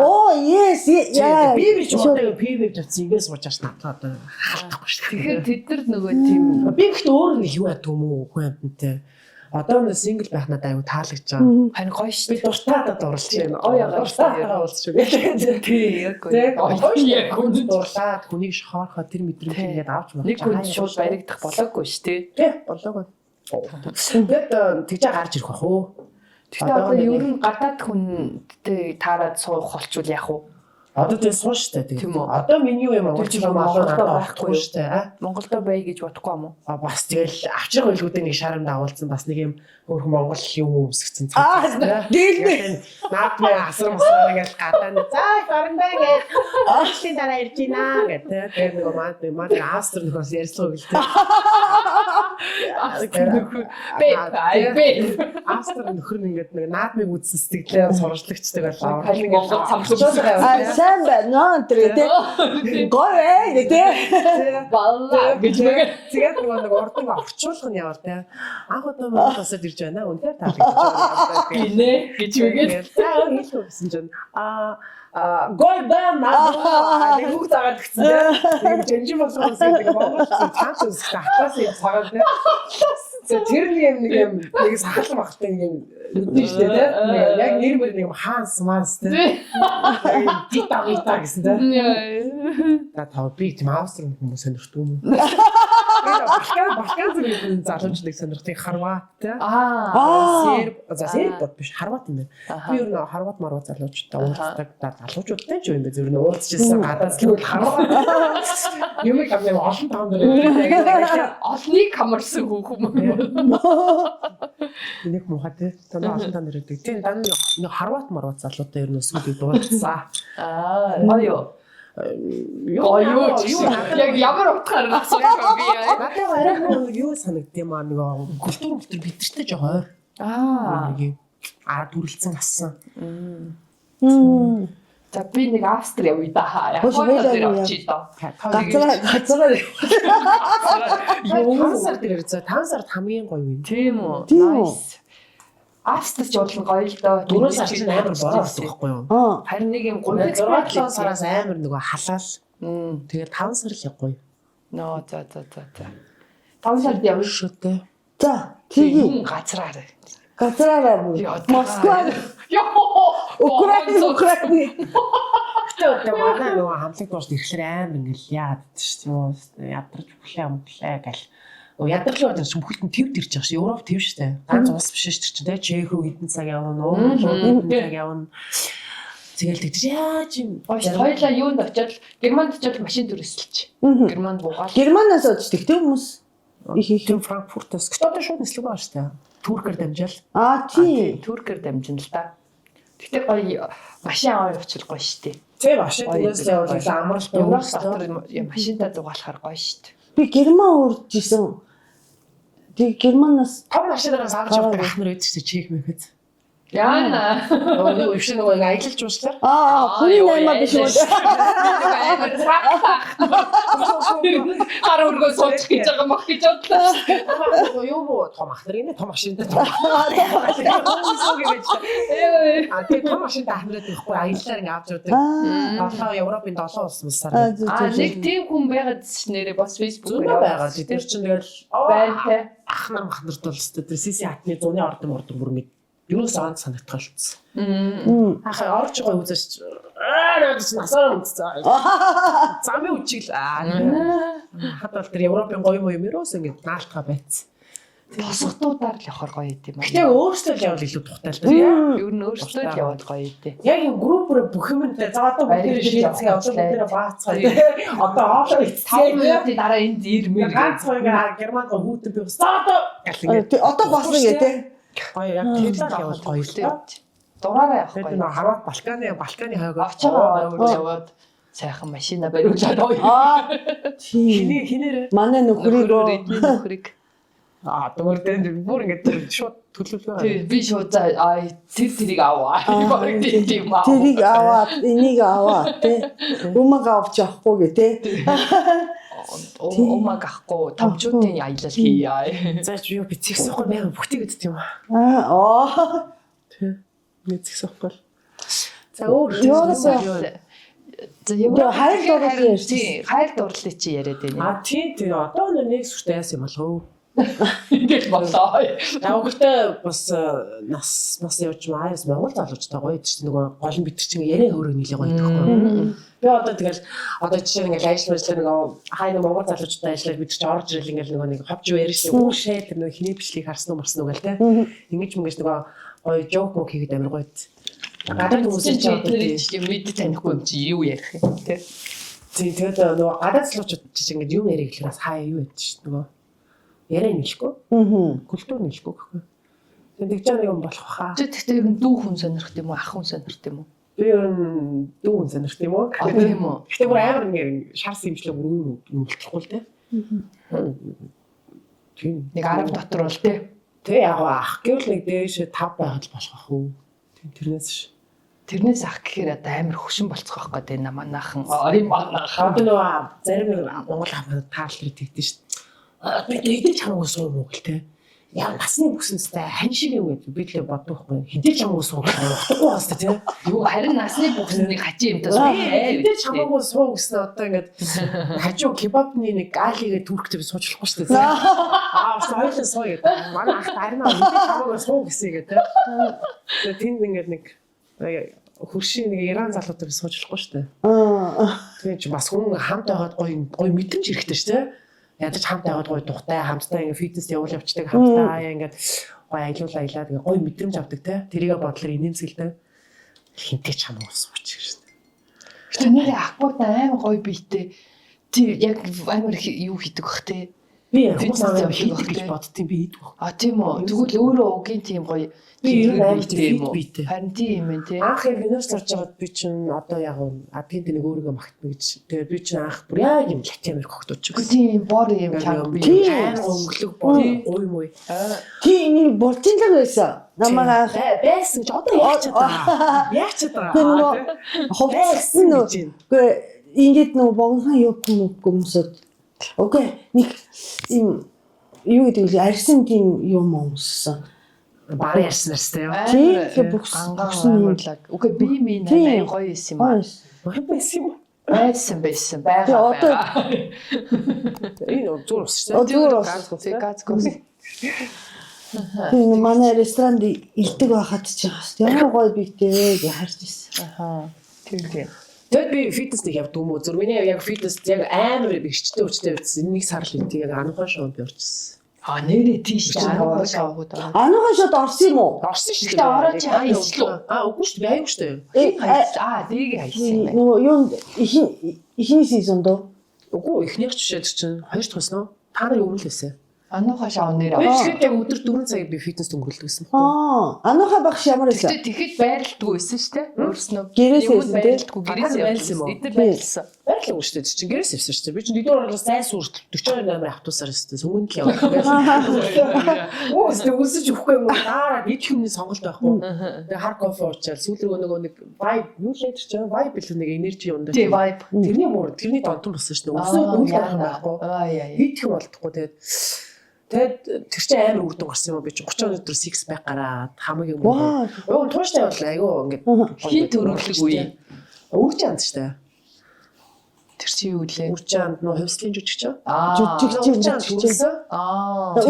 Оо yes яа би ч одоо пив тавьсан ингээс сууж аш надад одоо хаалтахгүй шүү. Тэгэхээр тэд нар нөгөө тийм би ихт өөр нэг юу яд юм уу хүн амттай одоо нэг сингл байх надад аюу таалагдж байгаа. харин гоё шүү. Би дуртаадад оруулж байна. Дуртаагаа уулзч шүү. Тий яг гоё. Яг хүнд дурлаад хүнийг шохоорхоо тэр мэдрэмж ингээд авч мөн. Нэг хүн шууд баригдах болоогүй шүү тий. Тий болоогүй. Тэгээд тэгж гарч ирэх бах уу. Тэгтээ одоо ер нь гадаад хүнтэй таарад суух болчвол яах вэ? Одоо тэг суу штэ тийм үү. Одоо миний юу юм Монголч юм аа байхгүй штэ. Монголдо бай гэж бодохгүй юм уу? Бас тэгэл авчрах байлгуудын нэг шарамд агуулсан бас нэг юм өөрхөн монгол юм өмсгцэн цаа. Дээл Наад мэ асар масаа ингээд гадаа нь за гарандаа ингээд аашлын дараа ирж гинэ гэдэг. Тэгээд нэг маад астер нэг бас ярьслаа гэлтэй. Астер нөхөр нь ингээд нэг наад мэг үзсэн сэтгэлээр сурвалжлагчдаг болоо. Монгол цамцлуулсан. сайн байна тэр тий. Гоё ээ тий. Балла гэж мэг. Тэгээд нэг урдан орчуулах нь яваа тий. Анх удаа Монголоос ирж байна. Үнэхээр таалагдж байна. Гинэ гэж мэгээд. За хэлсэн чинь гой байна. Нэг үг цагаад гисэн тий. Жинжин болгоос гэдэг Монгол цааш үсэх хатаас юм цагаад тий. Тэр нэг сахалсан багтай нэг юм үдэн штэ тий. Яг нэр мөр нэг хаанс манс тий. Тита гэсэн тий. Та тав би тийм австрал хүмүүс сонирхдаг юм. Балкан зэрэг залуучдыг сонирхдаг Хорват тий. Серб биш Хорват юм байна. Би ер нь Хорват марват залуучтай уулздаг залуучуудтай ч юм бэ зөв уулзчихсан гадаас л Хорват. Юм их амны олон таанд Олныг хамарсан хүүхэн. нэг муухай тий. Танаа олон таанд ирдэг. Тийм дан нэг Хорват марват залуутай ер нь өсвөлийг дуулцсан. Аюу. Яг ямар утгаар асуусан би яа. Надад арай нэг юу санагддээ нэг культур бидэртэй жоо ойр. Нэг дүрлцэн ассан. За би нэг Австри явъя да. Яг очиж доо. Гацраа. Тансар дээр зөө тансарт хамгийн гоё юм. Тийм үү. Австрич бодлон гоё л доо. 4 сар чинь амар бороо болсон байхгүй юу? Харин нэг юм 6-7 сараас амар нөгөө халаал. Тэгээд 5 сар л гоё. Ноо за. 5 сард явна шүү дээ. За тэгээ газраараа. Газраараа бүр Москва Украин Тэгээд манай нөгөө хамтлаг дуурс ирэхлээр амар ингээл яагаад шүү дээ. Ядарч өглөө гэл. Ядарч яваад сүмхэлт нь твд ирж байгаа ш. Европ твд штэ. Ганц ус биш ш чинь тэ Чех руу хэдэн цаг явна уу? Хэдэн цаг явна. Тэгэл тэгж яаж юм. Хоёлаа юунд очиод Германд очиод машин төрөсөлч. Германд буугаал. Германаас очдөг тийм хүмүүс. Их Франкфуртоос. Гэтэ шууд нислэг байгаа штэ. Туркээр дамжаал. Тийм. Туркээр дамжин л да. Гэтэ гоё машин аваад очих гоё штэ. Тийм машин түрээс явуулаад амралт дуусах машинтаа зугаалахаар гоё штэ. Би Герман урж исэн. Тэг Германаас том машинаас авч явдаг ахнар байдаг шүү Чех мэхэд. Яана. Нөгөө өвшин нөгөө аялалж уушлаа. Хүний наймаа биш үү? Амар трактах. Хар өргөө суучих гэж байгаа мах гэж бодлоо. Юу том ахнар гинэ том машинтай том. Тэгээ том машинтай ахнараад ихгүй аяллаар ингэ авч явдаг. Болоо Европын 7 улс мусаар. Нэг тийм хүн байгаад нэрээ бас Facebook байгаа. Тэр чинь тэгэл байна те. Ахнар махнарт бол өстой тэр CC хатны 100-ны ордон бүр ингэ юу санагдах шүүц. Ахаа орж байгаа үзэж надад ч насаараа үтцээ. Замын үчиг л хадвал тэр Европын гоё юм ерөөс ингэ наалтгаа байц. Босгодуудаар л явахаар гоё идэм юм. Гэтэ өөрсдөө л явал илүү тухтай л дээ. Ер нь өөрсдөө л яваад гоё идэ. Яг юм группээр бүх юм дээр за одоо бүгд шийдцгээ одоо бүгд баацгаа. Одоо хоолоо Тав ицээ. минутын дараа энд ирмээр. Ганцхан ингээ Германд хүүтэн би за одоо гал ингээ. Одоо болсон гээ те. Гоё яг тэрлэл явал гоё л дээ. Дураараа явах Тэгээд гоё. нөө хараад Балканы хойгоо Авчгаа яваад сайхан машина бариулаад гоё. Тийм. хинээрээ Манай нөхрийг эдний нөхрийг. дөрөөр дээр бүр ингээ шууд төлөвлөгөө. Тэг би шууд тэрийг аваа. Тийм аа. тэрийг аваад энийг аваад те. Умаг авч явахгүй гэ те. Умаг ахгүй тавчуудын аялал хийе. За чи юу бицэгсэхгүй байга бүгтийг гэдэг юм аа. Аа. Тэ. Бицэгсэхгүй. За өөр хайр дурлал ярьсан. Хайр дурлалыг чи яриад байна. тийм одоо нэг сүртэй яасан юм болов. Ингээд болоо. Давхартай бас нас явж маяас Монгол залуучтай гоё идэж нөгөө голон битэр чинь яриа өөрөө нийлээ гоё идэхгүй. Би одоо тэгэл одоо жишээ нь ингээл ажил мэжлээ нөгөө хайр Монгол залуучтай ажиллаж бид чинь орж ирэл ингээл нөгөө нэг ховж ярьж үүшээ тэр нөгөө хинээ бичлийг харсан уу марсан уу гэл те. Ингэж мөнгөж нөгөө гоё жоок мөг хийгээд амир гоё. Гадаад хүмүүсийн чинь тэр мэд танихгүй юм чи юу ярих юм те. Тэгээд нөгөө гадаад залуучууд чинь ингээд юм ярих гэхээс хаа юу ядчих ш нөгөө яриа нийлэхгүй. Культур нийлэхгүй гэхгүй. Тэгээд тэгж нэг юм болох хаа. Чи тэгтээ ер нь дүү хүн сонирхт юм уу ах хүн сонирхт юм уу? Би ер нь дүү хүн сонирхт юм уу? Тийм үү. Гэтэ бүр амар нэг шар симжлэг бүр юм болчихгүй л те. Тийм. Нэг 10 дотор бол те. Тэ яг ах гэвэл нэг дээш 5 байгаад л болох ах уу. Тэрнээс ш. Тэрнээс ах гэхээр одоо амар хөшин болцох байх гэдэг нэ манайхан. Ой манайхан. Одоо нөгөө зарим нэг Монгол хамт таарлыг тэгдэж ш. Би тэгдэж хамаагүй суув уу гэл те. Яа насны бүсэнстэй хань шиг юм гэж би л бодохгүй. Хидэж хамаагүй суух болохгүй баста те. Юу харин насны бүснийг хажи юм тас. Хидэж хамаагүй суух гэсэн одоо ингээд хажуу кебабны нэг гаалигээ түрхтэй суучлахгүй шүү дээ. Соёлын сууя. Манай ах тарина хидэж хамаагүй суух гэсэн юм те. Тэгээд тэнд ингээд нэг хөршийн нэг Иран залуутай суучлахгүй шүү дээ. Тэгээд чи бас хүн хамт байгаад гоё мэдрэмж хэрэгтэй шүү дээ. Ядаж хамт байгаад гоё тухтай хамтдаа ингээ фитнес явуул явцдаг хамтдаа ингээд гоё аялуулаа тэгээд гоё мэдрэмж авдаг те. Тэрийгэ бодлоор инээмсэглэдэг. Хинтэй ч хамаагүй сууч шүү дээ. Гэтэ нэрээ акбууд амар гоё биетэй. Тий яг амар юу хийдэг бах те. Би хүмүүс хийх гэж боддtiin би хийдэг. Тийм үү. Тэгвэл өөрөө угийн тийм гоё би ер нь амар тийм биетэй. Харин тийм юм тий. Анх яг юунаас орж байгаад би чинь одоо яг адгийн тэнэг өөрийгөө магтна гэж. Тэгээд би чинь анх бүр яг юм латин Америк хогтууч байсан. Тийм бор юм чанга би. Амар өнгөлөг бор ой мой. Тийм энэ болтин л байсан. Намайг анх байсан ч одоо яач чадаа. Яач чадаа. би нөгөө ховцсон нөө. Гэхдээ ингээд нөгөө богинохан юмсод. Окей нэг юм юу гэдэг вэ? Арьсан тийм юм өмссөн. Баары ярьснарстай юу? Тийм бүгсэн амарлаг. Окей би минь гоё юм аа. Гоё байсан юм. Байсан байгаа. Энэ зур ус шүү дээ. Газгүйс. Тийм манай ресторанд ирдэг байхад ч ямар гоё биетэй гэж харж ирсэн. Тийм. Тэгэд би фитнестэй явдаг юм уу? Зүр миний яг фитнес яг амар бэрчтэй өчтэй байсан. Нэг сар л энэ яг анхаа шоунд би орчихсон. Нэрээ тийш анхаа шоуд. Анхаа шоуд орсон юм уу? Орсон шүү дээ. Гэтэ ороо чи хайслуу. Үгүй шүү дээ. Аягүй шүү дээ. Дийг хайсан юм байна. Нөгөө юу ихний сизон доо. Үгүй ихнийх жишээ чинь 2 дахь өснө. Та нар юу л байсан? Анхаа шоунд нэр. Би яг өдөр 4 цагийг би фитнес өнгөрүүлдэг гэсэн. Анхаа багш ямар байсан? Тэгэхэд байралтгүй байсан шүү дээ. Өөрснөө гэрээс байсан байралтгүй гэрээс байсан юм уу? Эдгээр байлсан. Байрлалгүй шүү дээ. Чинь гэрээс явсан шүү дээ. Би чинь дэдгээр орлоо сайн сүрт 42 номер автобусаар шүү дээ. Сүмэнд л яваа. Өөстө үсэж өгөхгүй юм уу? Дараа ид хүмүүний сонголт байхгүй. Тэгээ хар кофе уучаал сүүл рүү нөгөө нэг vibe юу л ядч чам vibe бил нэг энержи юм даа. Тий vibe. Тэрний мөр тэрний донтон болсон шүү дээ. Өсөө нүг байх юм байхгүй. Ид хэм болдохгүй тэгээд тэр чинь амар үрдэн гарсан юм би чинь 30 өнөдөр 6 pack гараад хамаг юм. Оо тууштай бол айгүй ингээд хин төрөлөг үе. Үржинд шүү дээ. Тэр чинь юу лээ? Үржинд нөө хувьслын жүжигч. Жүжигч.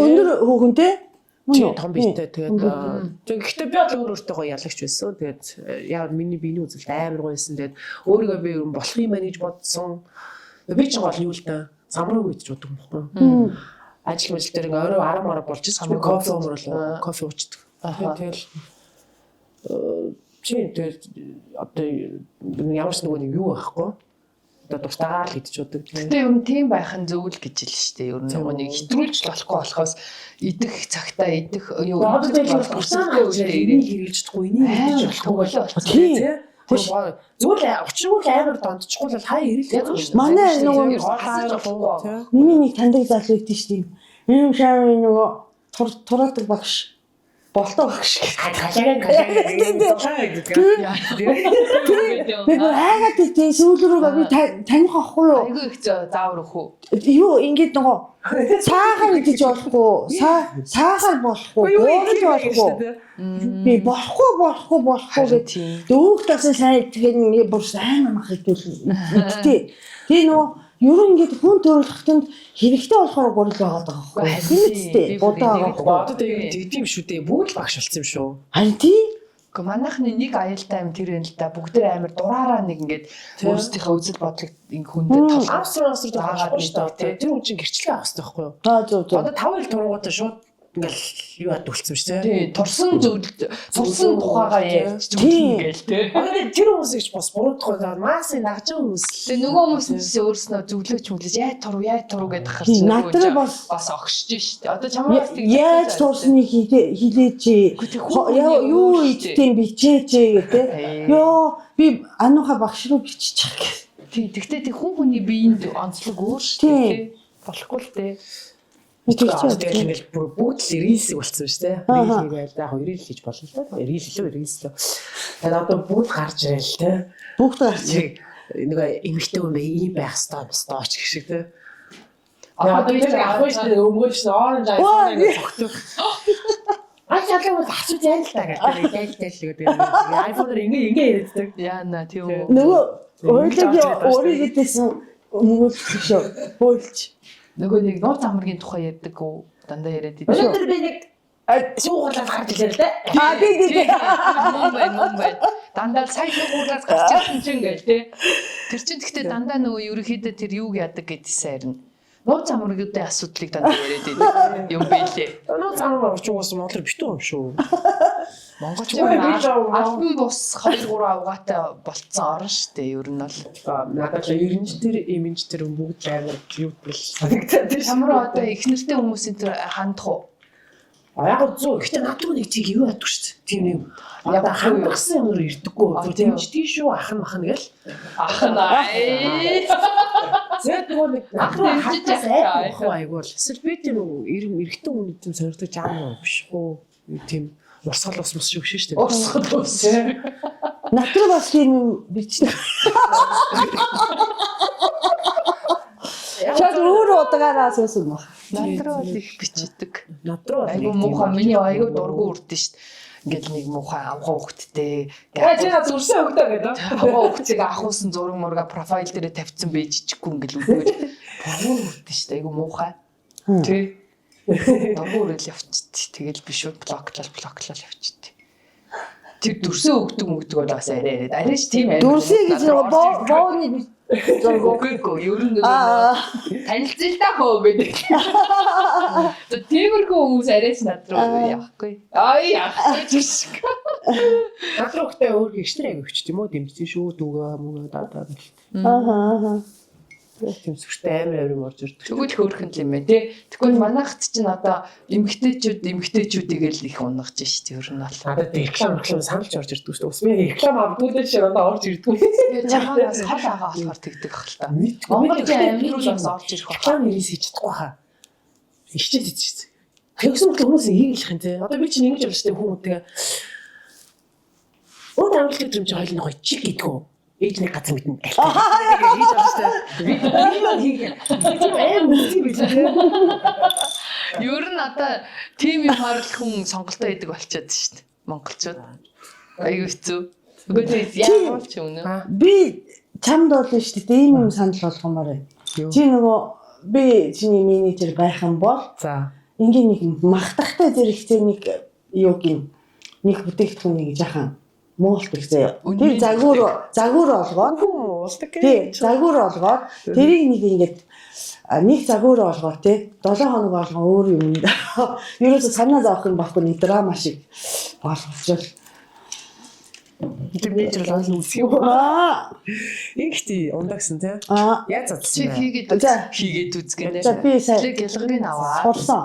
Өндөр Өндөр хүүхэнтэй Тийм том биетэй. Тэгээд гэхдээ би бол өөртөө гоё ялагч байсан. Тэгээд яг миний биений үзэлт амар гоё байсан. Тэгээд өөрийгөө би ер нь болох юм байна гэж бодсон. Би ч гол юу л да замраг үйдэж боддог юм байна. Ажил мэл дээр ингээ орой 10 мараа болж ирсэн. Кофе өмрөл кофе уучдаг. Тэгэл тэгээд одоо ямарс нөгөө нэг юу байхгүй. Одоо дуртагаар л идэж удаг. Гэтэ ер нь тийм байх нь зөв л гэж л шүү дээ. Ер нь нөгөө нэг хэтрүүлж болохгүй болохоос идэх цагтаа идэх юу одоо тэгэл бурсаа энийг хэрэглэж чадахгүй энийг идэж болохгүй Тийм. Зүгээр очрол амар дондчихгүй л хай ирэл яг шүү дээ. Манай нөгөө миний нэг таньдаг залуу идэв шүү дээ. Ийм шавын нөгөө тураадаг багш. Болтоо багш. Би айгаад тийм сүүлрүүгээ би таних ахгүй юу? айгүй их заавар өхөө. Юу ингэж нөгөө цаагаар идэж болохгүй, цаагаар болохгүй, гоогд болохгүй. Би болохгүй гэдэг. Дүүх тасан сайн тэгээд ингэ бүр сайн мах хэдүүл. Мэдтээ. Тэгээ нөгөө ер нь ингэж хүн төрөлхтөнд хэрэгтэй болохоор гурил байгаад байгаа байхгүй. Мэдтээ. Будаа байгаа. Одоо тийм шүү дээ. Бүгд багш болсон юм шүү. Харин тийм. Гэхдээ манайхны нэг аюултай юм тэр юм л да. Бүгдээр амар дураараа нэг ингэ өөрсдийнхөө үзэл бодлыг ингэ хүндээ Австрал дагаад шүү дээ. Тэр хүн чинь гэрчлээ авах хэрэгтэй байхгүй юу? Зөв. Одоо 5 жил тургуудаа шууд ингээл юу ад үлдсэн шүү дээ. тий турсан тухайгаа ярьж ингээл тий. Одоо тэр хүмүүсийг ч бас буруудахгүй маасын нагж байгаа хүмүүс. Тэгээ нөгөө хүмүүс өөрснөө зөвлөж мүлээж яа туруу гэдээ харж Надраа бас огшиж штэ. Одоо чамаас тийм яаж турсныг хилээж юу идтiin бичээч гэдэг. Йоо би анууха багш руу биччих гэх. тий тэгтээ хүн хүний биеинд онцлог өөр штэ тий. Болохгүй л дээ. Тэгэл ингээл бүгд л рилсиг болцсон шүү дээ. Рил хийгээл яг рил хийж болно л да. Рил илүү рилс л. Тэгээд одоо бүгд гарч ирэл те. Бүгд гарч нөгөө эмэгтэй хүн ийм байх ёстой ч гэх шиг те. Одоо би авах шүү дээ. Өмгөөлж оранж айфон ингээд цогтөв. Ачаалаа бол асууж яа л та гэдэг. Айфоноор ингээ яриаддаг. Яана тийм үү. нөгөө өөрийн гэдээсэн өмгөөлчих шүү. Бойлч. Нөгөө нэг нууц амргийн тухай ярьдаг уу? Дандаа яриад идэв. Өнөөдөр би нэг суугуулаад гарч ирлээ л дээ. Би Мөн бай. Дандаа сайн суугуулаад гарч ирсэн чинь ингээл тий. Тэр чинь гэхдээ дандаа нөгөө ерөөхдөө тэр юуг яадаг гэдээсээ харна. Нууц амргуудын асуудлыг дандаа яриад идэв. Юм бэлээ. Нууц амраг орж угаасан монголоор битүү юм шүү. Монголч албан бус 2 3 авгаатай болцсон орн штэ ер нь бол. Надад л ерөнж тэр имиж тэр бүгд амар юу бэл санагдаад тийм. Чамруу одоо их нэртэй хүмүүсийн тэр хандах уу? Яг зөв. Гэхдээ надад нэг чиг юу яддаг шүү дээ. Тийм юм. Одоо хандгсан юмроо ирдэггүй. Зөв тийм шүү ах нь мах нэгэл. Ах наа. Зэт нөгөө нэг надад хатаас айгуул. Эсвэл би тийм эрэгтэй хүн тийм сонирхдаг жаам биш үү? Тийм урсгал ус шиг биш шүү дээ. Урсгал ус. Натруу бас тийм бичдэг. Чад өөр удаагаараа суусан баг. Натруу бол их бичдэг. Натруу айгу муухай миний айгу дургу үрдэн шүү дээ. Ингээл нэг муухай авгаа хөвгттэй. Яа зүрсэн хөвгтэй гэдэг. Авгаа хөвгтийг ахуулсан зураг мурга профайл дээр тавьчихсан байж жижиггүй ингээл үгүй. Буруу үрдэн шүү дээ. Айгу муухай. Тэ. Дургу үрэл явчихт. Тэгэл би шууд блоклал явчихт. Тэр дүрсэн өгдөг бол бас арай арайч тийм арай. Дүрсээ гэж бооны Үгүй ер нь танилцалтай хөө гэдэг. Тиймэрхүү хүмүүс арайч над руу явахгүй. Явахгүй ч шиг. Над руу ихтэй өөр гэрчтэй өгч тийм үү дэмжсэн шүү дүүгээ мөнгө даа гэл. Тийм сүртэй амар орж ирдэг. Тэгвэл хөөрхөн л юм ээ тий. Тэгвэл манайхд чинь одоо эмгтээчүүдийг л их унгаж штий ер нь бол. Надад реклам саналж орж ирдэг шүү дээ. Ус би реклам авдуулаад шиг одоо орж ирдэг. Чамаас хол байгаа болохоор тэгдэг хэл та. Монголын амьдруулаас орж ирэх реклам нэрээс хийж чадахгүй хаа. Ичээд идэж шүү дээ. Тэгсэн мэт хүмүүс хийх юм тий. Одоо би чинь ингэж болж штэ хүмүүстээ. Өөр амжилт төрөмж хойлны гоё чиг гэдгүү. Ээжний газар мэднэ гэлтэй. Хийж байгаа шүү дээ. Би аим үгүй билээ. Ер нь одоо тим юм харуулах хүн сонголтоо идэг болчиход шүү дээ. Монголчууд. Аюу хэцүү. Үгүй яах ч юм уу. Би чамд болно шүү дээ. Ийм юм санал болгомоор байна. Чи нөгөө би чиний менежер байх юм бол за ингийн нэг махтахтай зэрэгцээ нэг юу гин нэг бүтээгдэхүүнийг жахан муулт гэсэн. Тэр загвар олгоод уулдаг тий загвар олгоод тэрийг нэг ингээд нэг загвар олгоо тий 7 хоног олгоо өөр юм. Ерөөсө санаа зовох юм баггүй нэг драма шиг болгочихвол тэр нэчрэл олон үсэх юм. Ихтэй ундагсан тий. Яаж Чи цацсан бэ? хийгээд үзгэнэ. За би сая ялгарыг аваа. сурсан.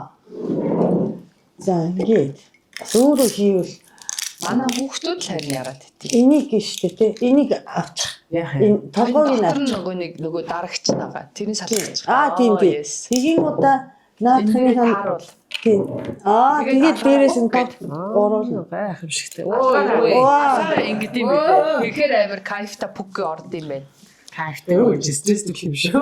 За ингээд өөрөө хийвэл Манай хүүхдүүд л харин яраад идэв. энийг штэ тий энийг авчих. Яах Энэ толгойг нь авчих. нөгөө дарагч байгаа. Тэрний салгаж. Тийм. Тэгийн удаа наадхын Тааруул. тийм. Тэгээд дээрээс нь тод оруулна. байх юм шигтэй. Ингэдэм юм бэ. Тэгэхээр амар кайфта пүк орд юм байна. Кайфтай үү? Стресс төл юм шүү.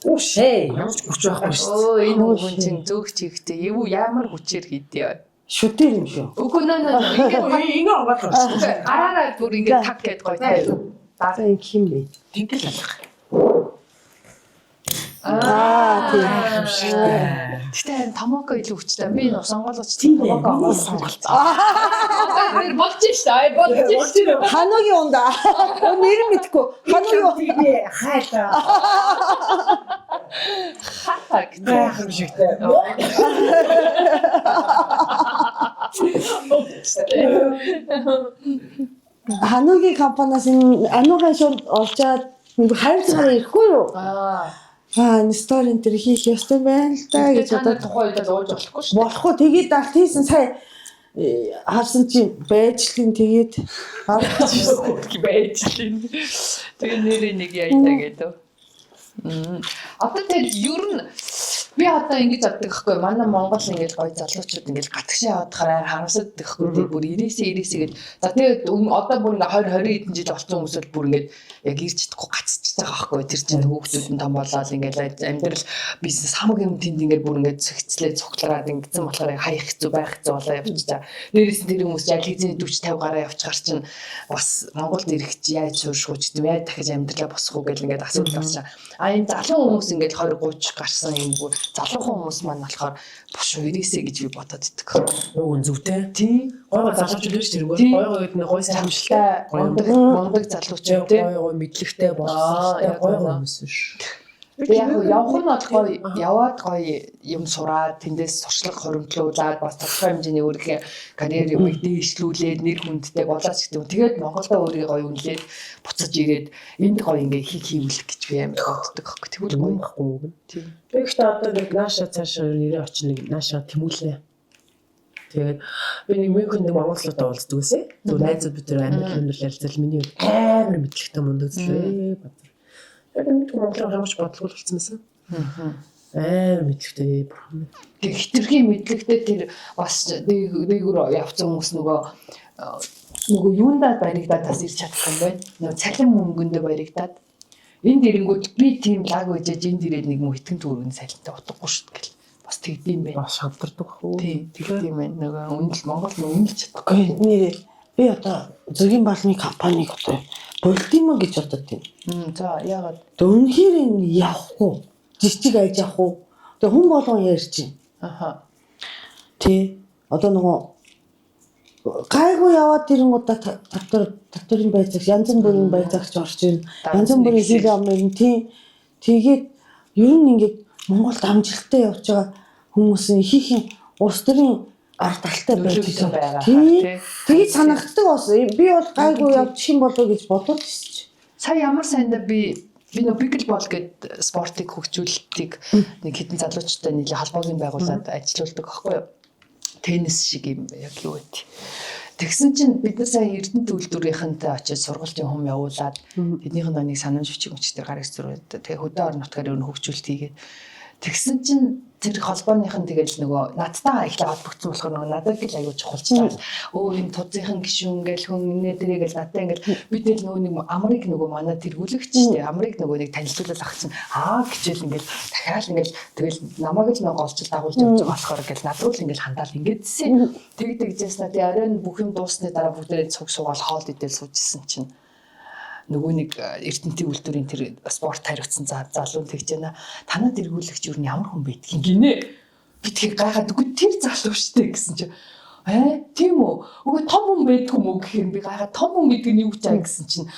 Ушээ. Ямар ч хүч байхгүй шүү. Энэ хүн чинь зөөгч хийхдээ юу ямар хүчээр хийдээ. Шүтэр юм шүү. Үгүй нөө Ингээ онгойлгоо шүү. гараараа бүр ингэ таг гэд гоё таа. За энэ хим бэ? Тэнгэл алах. Тийм. Гэтэ харин томоко илүү хүчтэй. Би нөө сонгоолгоч томоко онгоолсон. Тэр болж штэ. Болж штэ. Ханогийн ундаа. Нэр мэдэхгүй. Ханогийн Хайлаа. хатаг. Байх юм шигтэй. Ханогийн компаниас энэ ануухан шууд олчаад хайрцагаараа ирэхгүй юу? Энэ стори энэ хийх ёстой байна л да гэж Одоо бодоод тухайн үед л ууж болохгүй шүү. болохгүй тэгээд далт хийсэн сая харсан чинь байжлын тэгээд байж лин. Тэгээ нэрээ нэг яйдаа гэдэг. Одоо тэр ер нь би одоо ингэж авдаг гэхгүй манай Монгол ингэж гоё залуучууд ингэж гатгшаа явахаар харамсаад гэхгүй тэр бүр 90-90 гэж. За тэгээд одоо бүр ингээ 20 20 хэдэн жил болсон хүмүүс л бүр ингэж яг ирж чадахгүй гацчихж байгаа байхгүй тэр чинь хүүхдүүд нь том болоод ингэж амьдрал бизнес хамаг юм тэнд ингэж бүр ингэж цогцлээ цуглараад ингэсэн болохоор хаях хэцүү байх хэцүү болоо явчихаа. Дээрээс нь тэр хүмүүс яг хэзээ 40 50 гараа явчихар чинь бас Монголд ирэх чи яаж сууршгүй ч гэдэм яа дахиж амьдралаа босох уу гэл ингэж асуудал гарчаа. А энэ залуу хүмүүс ингэж 20 30 гарсан юм бүр залуухан хүмүүс маань болохоор буш ирээсэ гэж би бодоод идэх. Уг нь зүвтэй. Тийм. Гойго залуучууд биш тэр гойго гэдэг нь гой самшилтай. Мондөг залуучууд тийм. Гойго мэдлэгтэй боловсролтой гойго хүмүүс биш. Яг явах нь бол гоё яваад гоё юм сураад тэндээс сурчлага хуримтлуулаад бас тодорхой хэмжээний өөрийнхөө карьер юмыг дээшлүүлээд нэр хүндтэй болоод ч гэдэг. Тэгээд Монголдо өөрийгөө гоё үнэлээд буцаж ирээд энд гоё ингээ хийвлэх гэж би амар боддог аахгүй. Тэгвэл гоё байхгүй. тийм. Би ихтэй одоо нэг нааша цаашаа нэрээ очно нэг нааша тэмүүлнэ. Тэгээд би нэг Мюнхенд нэг монголчуудаа уулздаг гэсэн. Зөв найзууд бид тэр Америк хэмнэл ярилцал миний амар мэдлэгтэй мунд үзлээ. Яг нэг монголоор хамаач бодлого болсон байсан. Амар мэдлэгтэй бурхан. Тэг хитрхийн мэдлэгтэй тэр бас дээгүүр явцсан хүмүүс нөгөө юундаа баригдаад бас ирч чадах юм байна. Нөгөө цалин мөнгөндөө баригдаад энд ирэнгүүт би тийм лаг үжиж энд ирээд нэг мөн итгэн төрөнд салинтай утгагүй шүү дээ. Бас тэгдэм байх. Бас шантардаг хөө. Тийм тэгдэм байх. Нөгөө үнэл Монгол үнэлж чадахгүй. нэрээ би одоо зөгийн балны компаниг одоо болдимо гэж бодод тийм. За яагаад Үнэхээр энэ явахгүй. Жижиг айж явах уу? Тэгээ хүн болгон ярьж байна. аха Тий. Одоо нөгөө гайгүй яваад ирэнгуудаа татварын байцаагч янз бүрийн байцаагч орж ийн. Янз бүрийн хил амын тий. Тэгээд ер нь ингээд Монголд амжилттай явж байгаа хүмүүсийн ихийнх нь улс төрийн ард талтай нөлөөлсөн байгаа. тий. Тэгээд санагддаг бас би бол гайгүй явж шин болоо гэж бодоод ирсэн. сая ямар сайндаа би нөө пиклбол гэдэг спортыг хөгжүүлэлтийг нэг хэдэн залуучтай нийлээ холбоогийн байгууллагад ажиллаулдаг аахгүй юу? Теннис шиг юм яг юу вэ? Тэгсэн чинь бид нар сая Эрдэнэт үйлдвэрийнхэнтэй очиж сургалтын хум явуулаад тэднийх нь нэг санамж бичиг мөчтөр гараг зураад тэгээ хөдөө орон нутгаар өөр хөгжүүлэлт хийгээд тэгсэн чинь тэр холбооныхан тэгэл нөгөө надтай ихлэ холбогдсон болохоор нөгөө надад гэл аягүй чухалчлаа. Энэ тузынхан гишүүн ингээл хүн инээ тэрэгэл надтай ингээл бид нөгөө нэг амрыг нөгөө манай тэргүүлэгч штэ амрыг нөгөө нэг танилцуулаад ах чинь гэжэл ингээл дахиад ингээл тэгэл намайг л нөгөө олчил дагуулж явж байгаа болохоор ингээл над руу л ингээл хандаал ингээдсэн. Тэгжээснэ тий оройн бүх юм дуусны дараа бүгдээ цуг суугаал хоол идэл суужсэн чинь нөгөө нэг Эрдэнэтийн үйлдвэрийн тэр спорт хариуцсан залуу тэгж байна. Танад эргүүлэгч юу ямар хүн байдгийг гинэ. Би тэг гайхаад үгүй тэр залуу штэ гэсэн чи тийм үү. Үгүй том хүн байдгүй мүү гэхээр би гайхаад том хүн гэдэг нь юу ч аа гэсэн чинь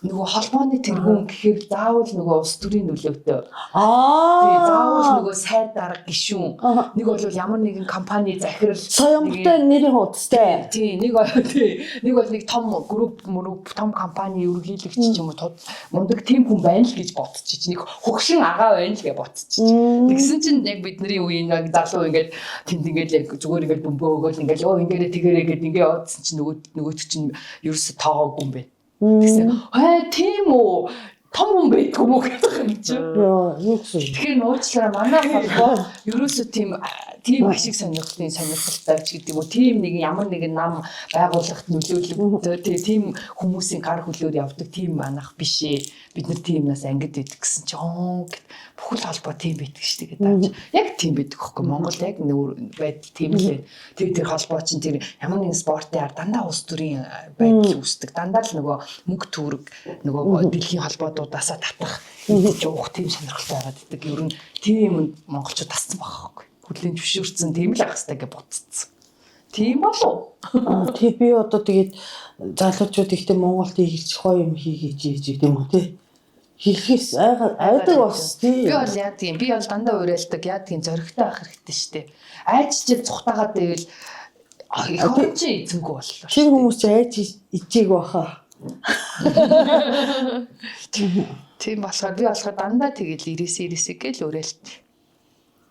нөгөө холбооны тэргүүн гэхээр заавал нөгөө улс төрийн нөлөөтэй. Тэгээ заавал нөгөө сайд дарга гишүүн. Нэг бол ямар нэгэн компани захирал Соёмтой нэрийн хуудастай. Тийм нэг бол нэг том групп том компани ерөнхийлөгч ч юм уу мундаг тийм хүн байна л гэж бодчих. Нэг хөгшин агаа байна л гэж бодчих. Тэгсэн чинь яг бидний үеийн нэг залуу ингээд тэнд ингээд яг зүгээр ингээд бөмбөө өгөөл ингээд ингээрэ тэгэрэ гэд ингээд явуулсан чинь нөгөөт чинь ерөөсө тоогоогүй юм байна. Тэгсэн тийм үү том хүн байдгүй мүү гэдэг юм чи. Яа, юу гэсэн. Тэгэхээр нууцлаараа манай холбоо ерөөсөө тийм ашиг сонирхолтой ч гэдэг юм уу. Тийм нэг ямар нэгэн нам байгууллагт нөлөөлөлтөй тийм хүмүүсийн гар хөлөөр явдаг тийм манах биш ээ. Бид нар тиймнээс ангид байдаг гэсэн чи бүхэл холбоо тийм байдаг шүү дээ гэдэг. Яг тийм байдаг хөөхгүй. Монгол яг байдал тийм л байна. Тэр холбоо чинь тэр ямар нэгэн спортын ар дандаа улс төрийн байдал үүсдэг. Дандаа л нөгөө мөнгө төгрөг нөгөө дэлхийн холбоодуудаас татах жуух тийм сонирхолтой байгаад байдаг. Ер нь тийм монголчууд тассан байгаа хөөхгүй. Хүлэн зөвшөөрсөн тийм л ах хэвээр гэж бодцсон. Тийм болов. Тий би одоо тэгээд залуучууд ихтэй Монголд ирж гоё юм хийгээж ийм юм уу тий. Хийхээс айдаг бас тий. Би бол яа тийм би бол дандаа уриалдаг яа тийм зөрөгтэй ах хэрэгтэй штэ. Айччил цухтагаад байвал их хүн чи эзэнгүй боллоо. Тэр хүмүүс чи айж ичээг баха. Тийм болохоор би болохоор дандаа тэгэл ирээсээ гээл уриалт.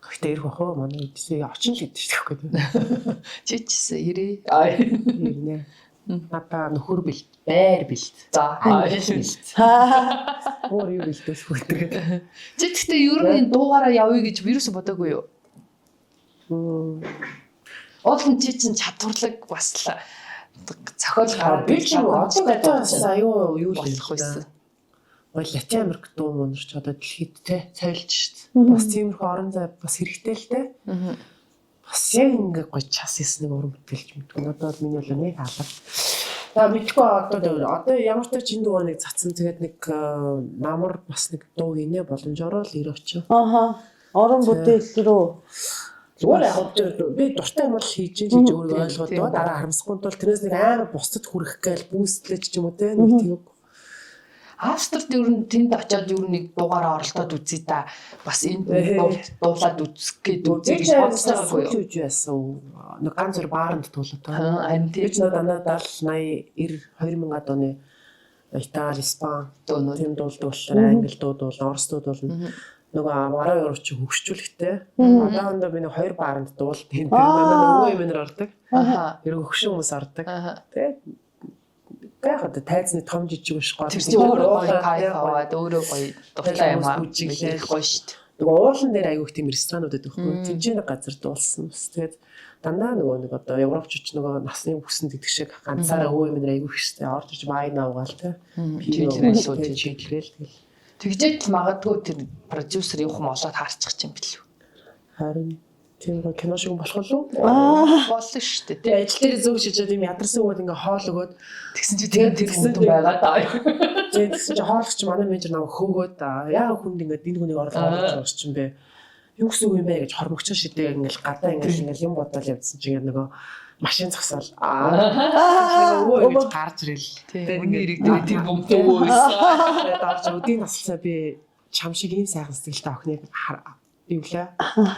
Гэхдээ ирэх бахаа манай эдсээ очин л гэдэг шүү дээ. Чичсэн ирээ. Ирнэ. Надаа нөхөр бэлт, байр бэлт. За. Өөр юу бэлтээс хүрдэг. Чи гэхдээ ер нь дуугаараа явъя гэж вирус бодоогүй юу? Уулын чи чинь чадварлаг бас л зохиол гараад би ч одоо аюу юу л болох байсан. Латин Америк дуу мунарч одоо дэлхийд те цайлж шít. Бас тиймэрхүү орон зай бас хэрэгтэй л те. Бас яг ингээ гоё час ясныг уран бүтээлч мэдгүй. Одоо бол миний бол нэг алга. За мэдгүй одоо ямар ч чинь дуу нэг цацсан тэгээд нэг намар бас нэг дуу гинэ боломжоор л ир очив. Орон бүтээл рүү зүгээр яг би дуртай юм бол хийж ийн гэж өөрөө ойлгоод дараа харамсахгүй тул тэрнээс нэг амар бусдад хүрэх гээл бүүстлэж ч юм уу те нэг тийм. Австрид ер нь тэнд очиод ер нь нэг дугаараа оролдоод үзье та. Бас энэ дуулаад үзэх гээд үзье гэж бодсон байхгүй юу? Юу яасан. Нэг ганц зөр бааранд туулаад байгаа. Харин тийм дандаа 70 80 2000-ад оны Итали, Испани тийм дуулдаг болохоор англи дууд бол орос дууд бол нөгөө бараа юурч хөгшчүүлэхтэй. Одоохондоо би нэг 2 бааранд дуулт. Тэр манай өвөө юмнэр ордог. Ер нь хөгшин хүмүүс ордог. Тэгээд яг тайзны том жижиг биш гоо. Тэр чинь өөрөө гоё кайф аваад өөрөө гоё дуртай юм аа. Мэдэх гоё шүү дээ. Нөгөө уулан дээр аягүй тийм ресторанууд байдаг байхгүй. Тинжээ нэг газар дуулсан. Тэгээд дандаа нөгөө нэг одоо европчч нөгөө насны хүсэнд идэх шиг ганцаараа өвөө юм аягүй ихтэй орж иж вайн авгаал те. Чиглэрэл тэгэл. Тэгжээд магадгүй тэр продюсер юу юм олоод хаарчих юм билүү. Харин тийм гоо кино шиг болох уу? Болно шүү дээ. Тэгээ ажил дээр зөв шижээд юм ядарсан өгөөд ингээ хоол өгөөд тэгсэн чи тэгээд тэр хүн байгаа даа. Тэгсэн чи хоолч манай менежер намайг хөөгөөд яа хүнд ингээ энэ хүнийг орлоо гэж чинь бэ? Юу гэсэн үг юм бэ гэж хормогчоо шидээ ингээл гадаа ингээл юм бодоод явдсан чинь нөгөө машин зогсоол өвөө гэж гарч ирэл. Тэгээд ингээ тэр бомтой өвөө байсан. Тэгээд орж өдийн насалсаа би чам шиг ийм сайхан сэтгэлтэй охиныг юу лээ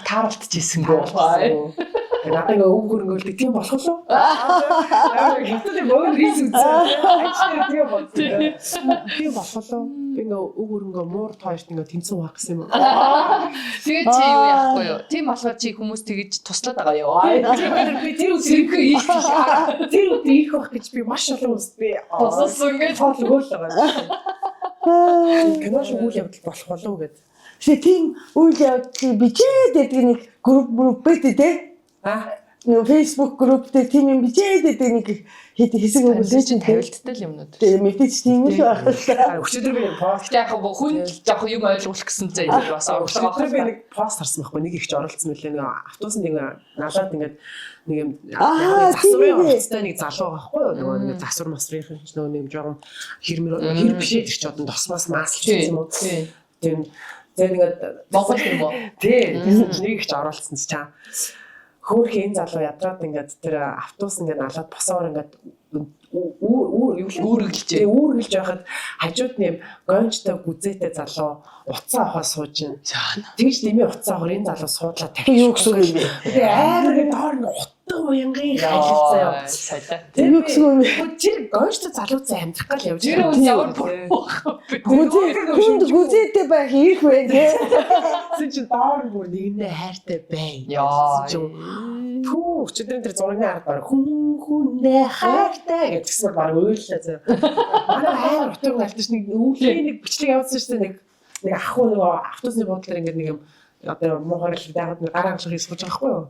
таарлтжсэн гоо. Надад ингээ үг хөрөнгөлдөг тийм болох уу? Хятад мөр рис үзээ. Ажил тийм болов. Тийм болох уу? Би ингээ үг хөрөнгө муур тоошд ингээ тэнцэн хаах гэсэн юм уу? Тэгээд чи юу яахгүй юу? Тийм болохоор чи хүмүүс тэгэж туслаад байгаа юу? Би тэр үсрэг ийх байх гэж би маш олон хүнд би тусалсан гэж тоолгоол байгаа. Кино шиг үйл явдал болох болов уу гэдэг. тийм үйл явдал бичээд байдаг нэг групп байдаг те. нөө Facebook групп дээр тийм юм бичээд байдаг нэг хэсэг өгүүлээ чинь тавилттай л юмнууд. Тэгээ мэдээж тийм л байх л. Өчигдөр би пост Яг гоо хүн жоох юм ойлгуулах гэсэн зэ бас өчигдөр би нэг пост харсан байхгүй нэг ихч оролцсон мөлий нэг автобусанд нэг налаад ингээд нэг юм засварын хувцастай нэг залуу байхгүй юу нөгөө нэг засвар масрын нөгөө нэг жоохон хэр бишээд ирч одон тосмоос маасч юм уу. Тийм тэгээ ингээд Монгол юм уу? тий нэг ихч оролцсон ч чам хөөхөн залуу ядраад ингээд тэр автобус ингээд налаад босоор ингээд үүргэлж байхад хажууд нэм гончтой гүзээтэй залуу уцаа аваа сууж ин. Тэгж нэмээ уцаа аваар энэ залуу суудлаа тавьчих. Юу гэсэн юм бэ? Тэгээ амар ингээд доор ингээд утга уянгийн хайлцаа. Тэр юу гэсэн юм бэ? Тэр гончтой залуу зай амьдрах гал явж Тэр үн ямар Хүнд гүзээтэй байх их вэ гэ. Син чи доор бүр нэгнээ хайртай бай. Яа. Түү өчигдөр тэр зургийн ард баг хүнээ хайртай гэсэн баг ойллаа заа. Манай хайр утгыг алдаж нэг өвлийн нэг бичлэг явуулсан шүү дээ нэг ах уу нөгөө автобусны буудлаар ингээд нэг юм одоо мохор л дагаад нэг гараа авчих хийж сууж байгаа хгүй юу?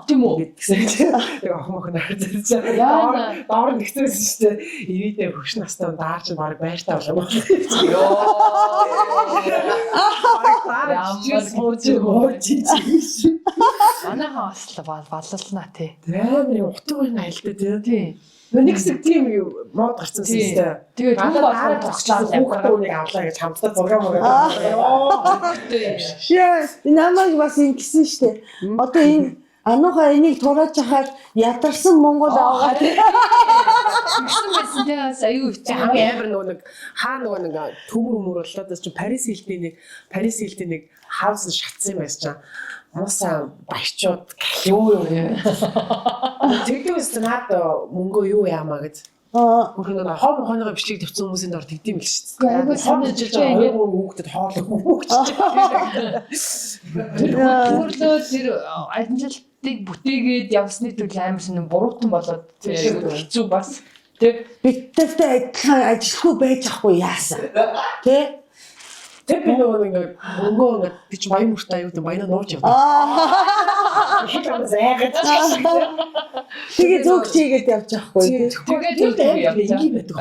Тийм үү? Гэсэн чинь нэг ах мох нар зэрэг доор нэгцсэн шүү дээ. Ивэдээ хөвш настай даарч баг байртаа болоо. Манайхаа бас баллалнаа тий. Тэр утга уян айлтаа тий. Нэг хэсэг тийм мод гарцсан систем. Тэгээд түн болохоор зогчлаа хүүхдүүдийг авлаа гэж хамтдаа зураг мөрөө. Яа, намайг бас ингэсэн штэ. Одоо энэ анууха энийг турааж хахаар ядарсан Монгол аваад Тэгсэн байсан тий аюу хамгийн амар нэг хаа нэг төмөр болоод чи Парис хилтийн нэг хаус шатсан юм байсан. Муса баячууд юу тэгдээс наад мөнгөө юу яамаа гэж. Хөрхөн нэг хооныгоо бичлэг тавьсан хүмүүсийн дор тэгдэм л шүү дээ. Айгуу санаж байгаа хүүхдэд хоолой хүүхч. Төрлөө тэр ажилтныг бүтээгээд явсны төлөө амар сонин буруутан болоод хэцүү бас тий бидтэй адилхан ажиллахгүй байж ахгүй яасан. Тэ? Тэр би нөгөө мөнгөө ингээд би ч баян мөртэй аюул баянаа нууж явдаг. Тэгээ зүг чигээд явж байхгүй. Тэгээд ингэ байдаг.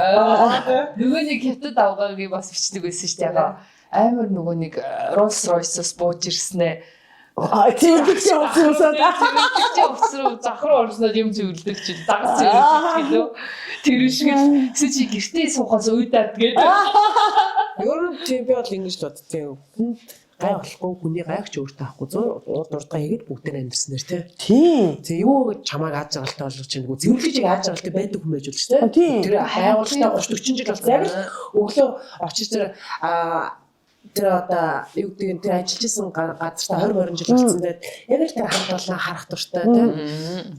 Нөгөө нэг хятад авгаагийн бас бичдэг байсан шүү дээ. Амар нөгөө нэг Rolls Royce-с бууж ирснэ. Тэгж явсан. Явсан захруу орсноо юм зөвлөдөг чи дагц зөвлөдөг гэлөө. Тэр шиг л чи гэртээ суухаас уйдаад гээд. Ер нь тийм би бол ингэж л боддیں۔ Хүнд гай болохгүй хүний гайгч өөртөө авахгүй зур дурдгаа хийгээд бүгдээр амьдсан нэр тий. Тэг юу гэж чамааг ааж агалтай болгож чинь нөгөө зэвэрлэж ааж агалтай байдаг хүн байж болж тий. Тэр байгуулалтаа 30 40 жил болсон. Яг л өглөө очиж тэр одоо юу гэдэг тэр ажиллаж исэн газартаа 20 жил болсон дээр яг л тэр хамт олноо харах дуртай тий.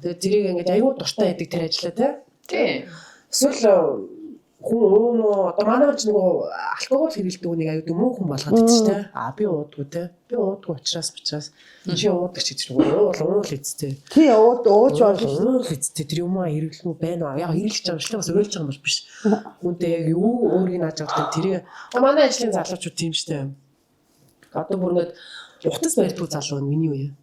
Тэгээ тэрийг ингэж аюу дуртай байдаг тэр ажиллаа тий. Эсвэл хүн одоо манай ч нөгөө алкогол хэрэглэдэг нэг аюу муу хүн болгоод идэж тий. Би уудгүй тий. Би уудгүй учраас чи уудаг ч гэж нөгөө уул эцтэй. Тий ууж болно. Уул эцтэй тэр юм аа хэрэглэх үү байна аа. Яг хэрэглэж байгаа шүү дээ бас ойлж байгаа юм биш. Хүнтэй яг юу өөрийг нааж байгаа тэрийг манай ажлын залуучууд тийм шүү дээ. Одоо бүр ингээд утас барьдаг залуу миний үе.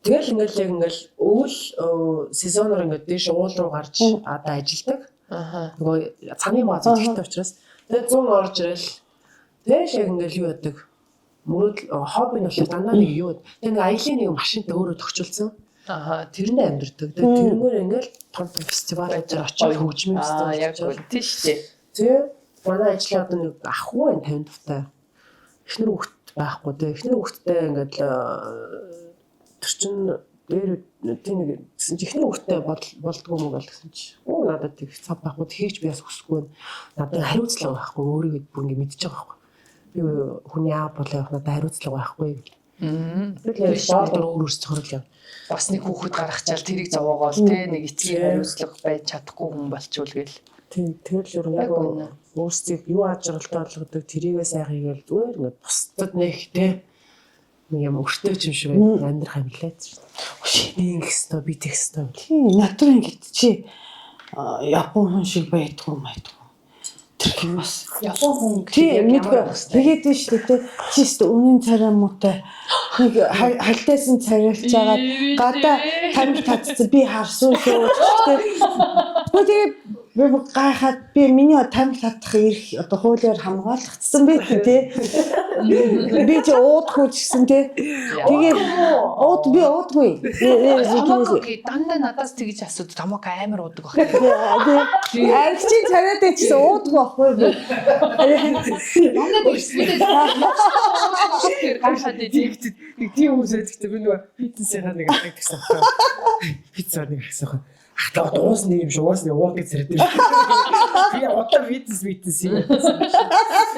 Тэгэл ингээл яг ингээл өвөл сезоноор ингээд дээш уул руу гарч одоо ажилдаг. Нөгөө цаны бааз ихтэй учраас тэгээ 100 орж ирэл тэгээ яг ингээл юу яадаг мөрөд хобби нь бол дандаа нэг юу тэгээ нэг аялын нэг машинтай өөрөө тохиолцсон тэрнээ амьдэрдэг тэгээ тэрнгээр ингээл том фестивалд очиж хөгжмийн фестивал яг үл тийш тий тэгээ манай ажлын одоо нэг ахгүй энэ 50 тавтай эхнэр хүүхэд байхгүй тэгээ эхнэр хүүхэдтэй ингээд тэр чин дээр тийм нэг гэсэн чи ихний хүүхдтэй болдгоо юм бол гэсэн чи надад тэг цав байхгүй тэгж би бас хүсэхгүй надад хариуцлага байхгүй өөрийгөө бүр ингэ мэдчихэж байгаа байхгүй би хүний аав болоо явах надад хариуцлага байхгүй тэгэхээр шаардлагатай өөр өөрсдөө юм бас нэг хүүхэд гаргачаал тэрийг зовоогоол те нэг эцгийн хариуцлага байж чадахгүй хүн болчвол гээл тийм тэгэл ер нь яг өөрсдийг юу ааж аргалтай болгодог тэрийгээ сайхан хийгээл зүгээр ингэ бусдад нэх те нэг юм өртөөч юм шиг амьдрах юм лээ шүү дээ. Би ингэх ёстой, би тэгэх ёстой. Тийм, натур ингэж чи Япон хүн шиг байдгүй майдгүй. Тэр юм бас Япон хүн тийм мэдгүй. Тэгээд нь шүү дээ. Чи өстө үнэн царай муутай нэг хальтайсан царилж байгаа гадаа тамиг татсан би харсан шүү. Тэгээ би гайхаад би миний тамиг татах ирэх одоо хуулиар хамгаалагдсан байт тий. Би ч уудахгүй гэсэн тий. Тэгээ би уудгүй. Тамаагүй дандаа надаас тэгж асуудаг. Тамааг амар уудаг баг. Тэгээ арчи царайд ч уудгүй байхгүй би. Дандаа тэгсмэдээ гайхаад нэг тийм хүмүүсээ гэхдээ би нөгөө фитнесийнхаа нэг гэсэн байна. Фитнесээр нэг гэсэн байна. Ахлаа дуусна юм шиг уусна уудаг зэрэг. Би одоо фитнес юм.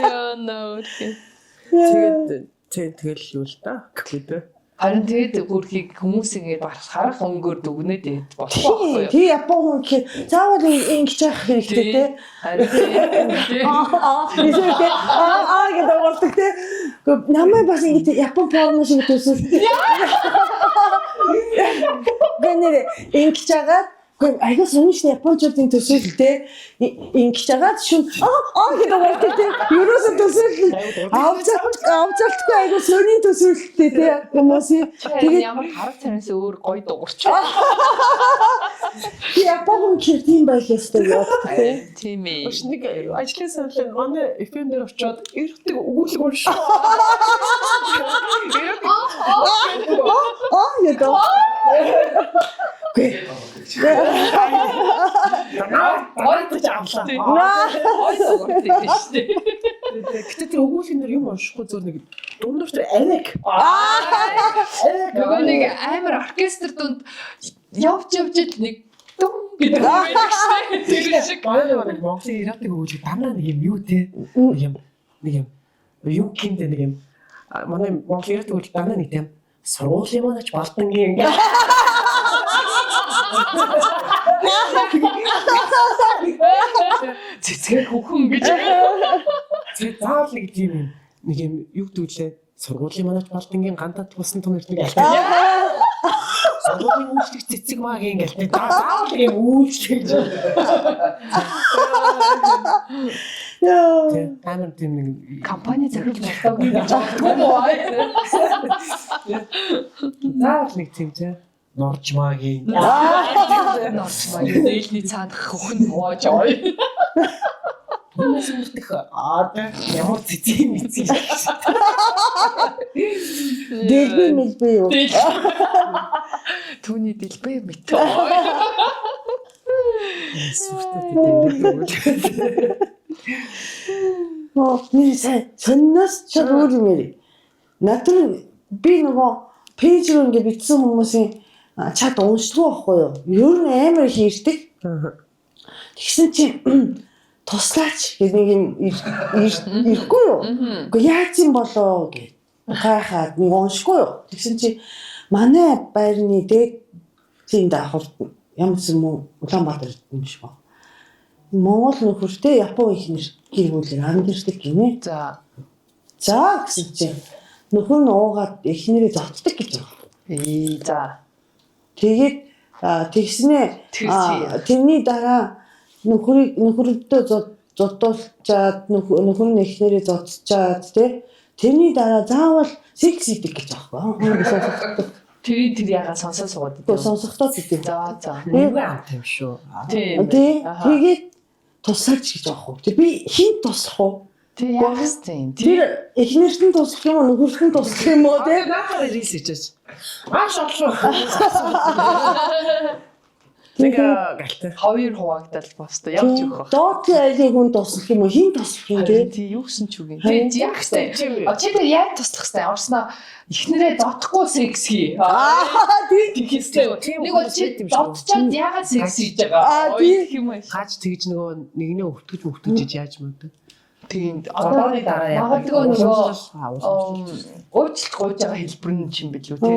Яа нөө. Тэгэл юу л та гэхгүй. Харин тэгээд бүрхийг хүмүүсийн харах өнгөөр дүгнээд байд болох байхгүй юу? Тий Япон хүн гэхээр заавал ингэж явах хэрэгтэй тий. Харин гэдэг болдог тий. Намайг бас ингэж Япон порно шиг төсөөл. Гэнэ ингэж яагаад айгуу сүншний японочдын төсөөлөлтэй ингэж яагаад шүн гэдэг болдог тий. Ерөөсөө төсөөлөл авцалтгүй айгуу сүний төсөөлөлтэй тий хүмүүсийн тэгээд ямар харах цараас өөр гоё дуурч. Япон хүн тийм байх ёстой юу тий. Тийм ээ. Өш нэг ажлын саналын манай FM дээр очиод эргэдэг өгүүлэг уншаа. Яа. Оройд авлаа. Гэтэ тэр өгүүлэг нэр юм уншихгүй зөв нэг дундуур тэр авиг. Нөгөө нэг амар оркестр дунд явж нэг дүн гэдэг юм шиг. шиг нэг Монголын ирээдүйг өгүүлэг дандаа нэг юм юу те нэг юм юу гэмдэ нэг юм манай Монголын ирээдүйг өгүүлэг дандаа нэг тийм сургуулийн манаач Балтангийн цэцгээ хөхөн гэж. заавал нэг тийм юм нэг юм юу гэдүүлээ сургуулийн манаач Балтангийн гандад тусан том нэг аль сургуулийн үйлчлэг цэцэг магийн гэлтэй заавал нэг юм үйлчлэг Яа. амар тийм нэг Компани зориулж болтоогүй гэж боддгоо. заавал нэг тийм те Норжмагийн Нээлтний цаанд хөхөн боож ой. Хүмүүс мэдэх ямар цэцэг мэдсэн. Дэлбэ мэлбэ юу? Түүний дэлбэ мэт. Сүртэй дээ. Миний сонноос ч өөр юм яри. Надад би нөгөө пэйж рүү ингэ бичсэн хүмүүсийн чат уншдаг байхгүй юу? Ер нь амар их ирдэг. Тэгсэн чинь туслаач гэх нэг юм ирэхгүй юу? Гэхдээ яаж юм болоо гэж гайхаад нэг уншихгүй юу? Тэгсэн чинь манай байрны дээд зин давхарт ямар ч юм Улаанбаатар юм шиг ба. Монгол нөхөртэй Япон ихнэр гэр бүлээр амьдэрдэг гинэ. За. За гэсэн чинь нөхөр нь уугаад ихнэрээ зодтдаг гэж байна. За. Тэгээд тэгснээ тэрний дараа нөхөрөдөө зодуулчаад нөхөр нь ихнэрээ зодчаад тий тэрний дараа заавал секс хийдэг гэж аахгүй. Тэр ягаа сонсоо суугаад дээ. Сонсохдоо гэдэг. За. Нэг амт юм шүү. Тийм. Тэгээд тусаач гэж аахгүй. Би хинт туслах уу? Тэг яахстай. Тэр эхнэрт нь туслах юм уу, нөхөрт нь туслах юм уу те? Наахаар ресерч. Маш олшоо. Тэгээ галтай. Хоёр хуваагдал бостой явж өгөх. Доод айлыг хүн туслах юм уу, хин туслах юм те? Тий юу гэсэн ч үгүй. Тэг яахстай. Чи тэр яг туслах хэвээр орсноо эхнэрээ зодохгүй секс хий. Тийм хийстэй. Нэг бол чи додчоод ягаад секс хийж байгаа? Тийм юм аа. Гаж тэгж нөгөө нэгнээ өвтгөж яаж мөдөө. Тийм. Одоо дараа магадгүй нөгөө уучлалт гуйж байгаа хэлбэр нь юм билүү те.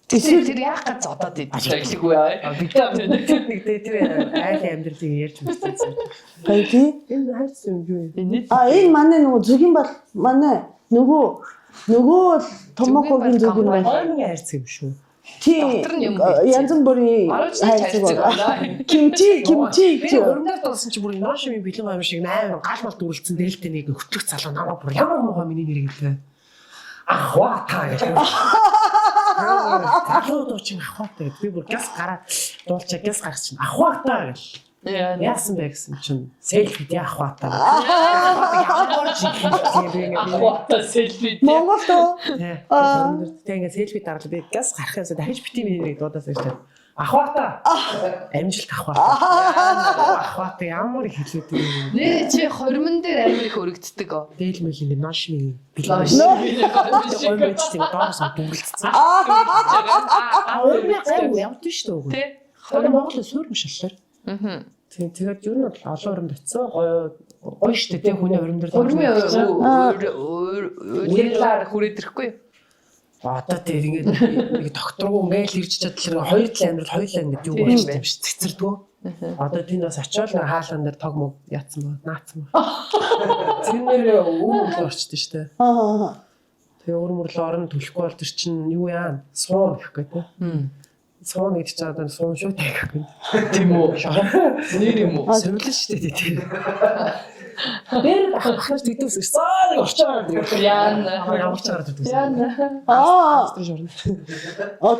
Тэр яах гэж зодоод идэж байгааг аа. Нэг тэр айл амьдралыг ярьж мэдсэн. Хайти. Энэ хайц юм юу вэ? Энэ манай нөгөө зүгийн бол манай нөгөө томокогийн зүгийн байна. Хоёрын хайц юм шүү. Тийм. Янз бүрийн хайц байна. Кимчи гэж. Өрөмдөр дуулсан чи бүр ношими бэлэн амир шиг амар гал мал дүрлцэн дээлтэй нэг хөтлөх залуу намаа бүр ямар муухай миний нэр гэлээ. Ахва та гэж. Залуу дуучин ахваатай гэдэг. Би бүр гяс гараад дуулчаа гяс гарч чинь ахваатай гэл. Яасан бэ гэсэн чинь селфи ахваатай. Ахваатай селфи. Монголд уу? Тэгээ селфи дараад би гяс гарах юмсаа дахиж бити минийг дуудаас ирлээ. Ахваатай. Амжилт ахваатай. Ахваатай ямар их хэлээд юм. Нэ чи хормон дээр амар их өргөддөг. Дээл мэл ингэ нош ми. Билээ. Гомч тийм доороос дүнгэлцсэн. Явд шүү дээ. Тэ. Монгол суурм шаллаар. Тэгээд ер нь олон оронд очсон гоё штэ тий хүний орон дээр. Урьдаар хүрээд ирэхгүй юу? Одоо тэр ингээд нэг доктор руу ингээл ирж чадлаа хоёр талын амьдрал хоёулаа ингээд юу болж байгаа юм шиг цэцэрдгөө. Одоо тэнд бас очиод нэг хаалган дээр тог мөг яатсан ба наацсан ба. Тэрнэр өвөг орчдөө штэ. Тэгээ өөрмөрлөө орон төлөхгүй бол тэр чинь юу яа суун гэхгүй тий. Суун гэж чад одоо суун шүү гэхгүй. Тийм үү? Нэр юм уу? Сөвлөн штэ тий. Бэр ахмаар тэгдүүс саа орчоор гэдэг. Яна. Ямарчаар тэгдүүс. Яна.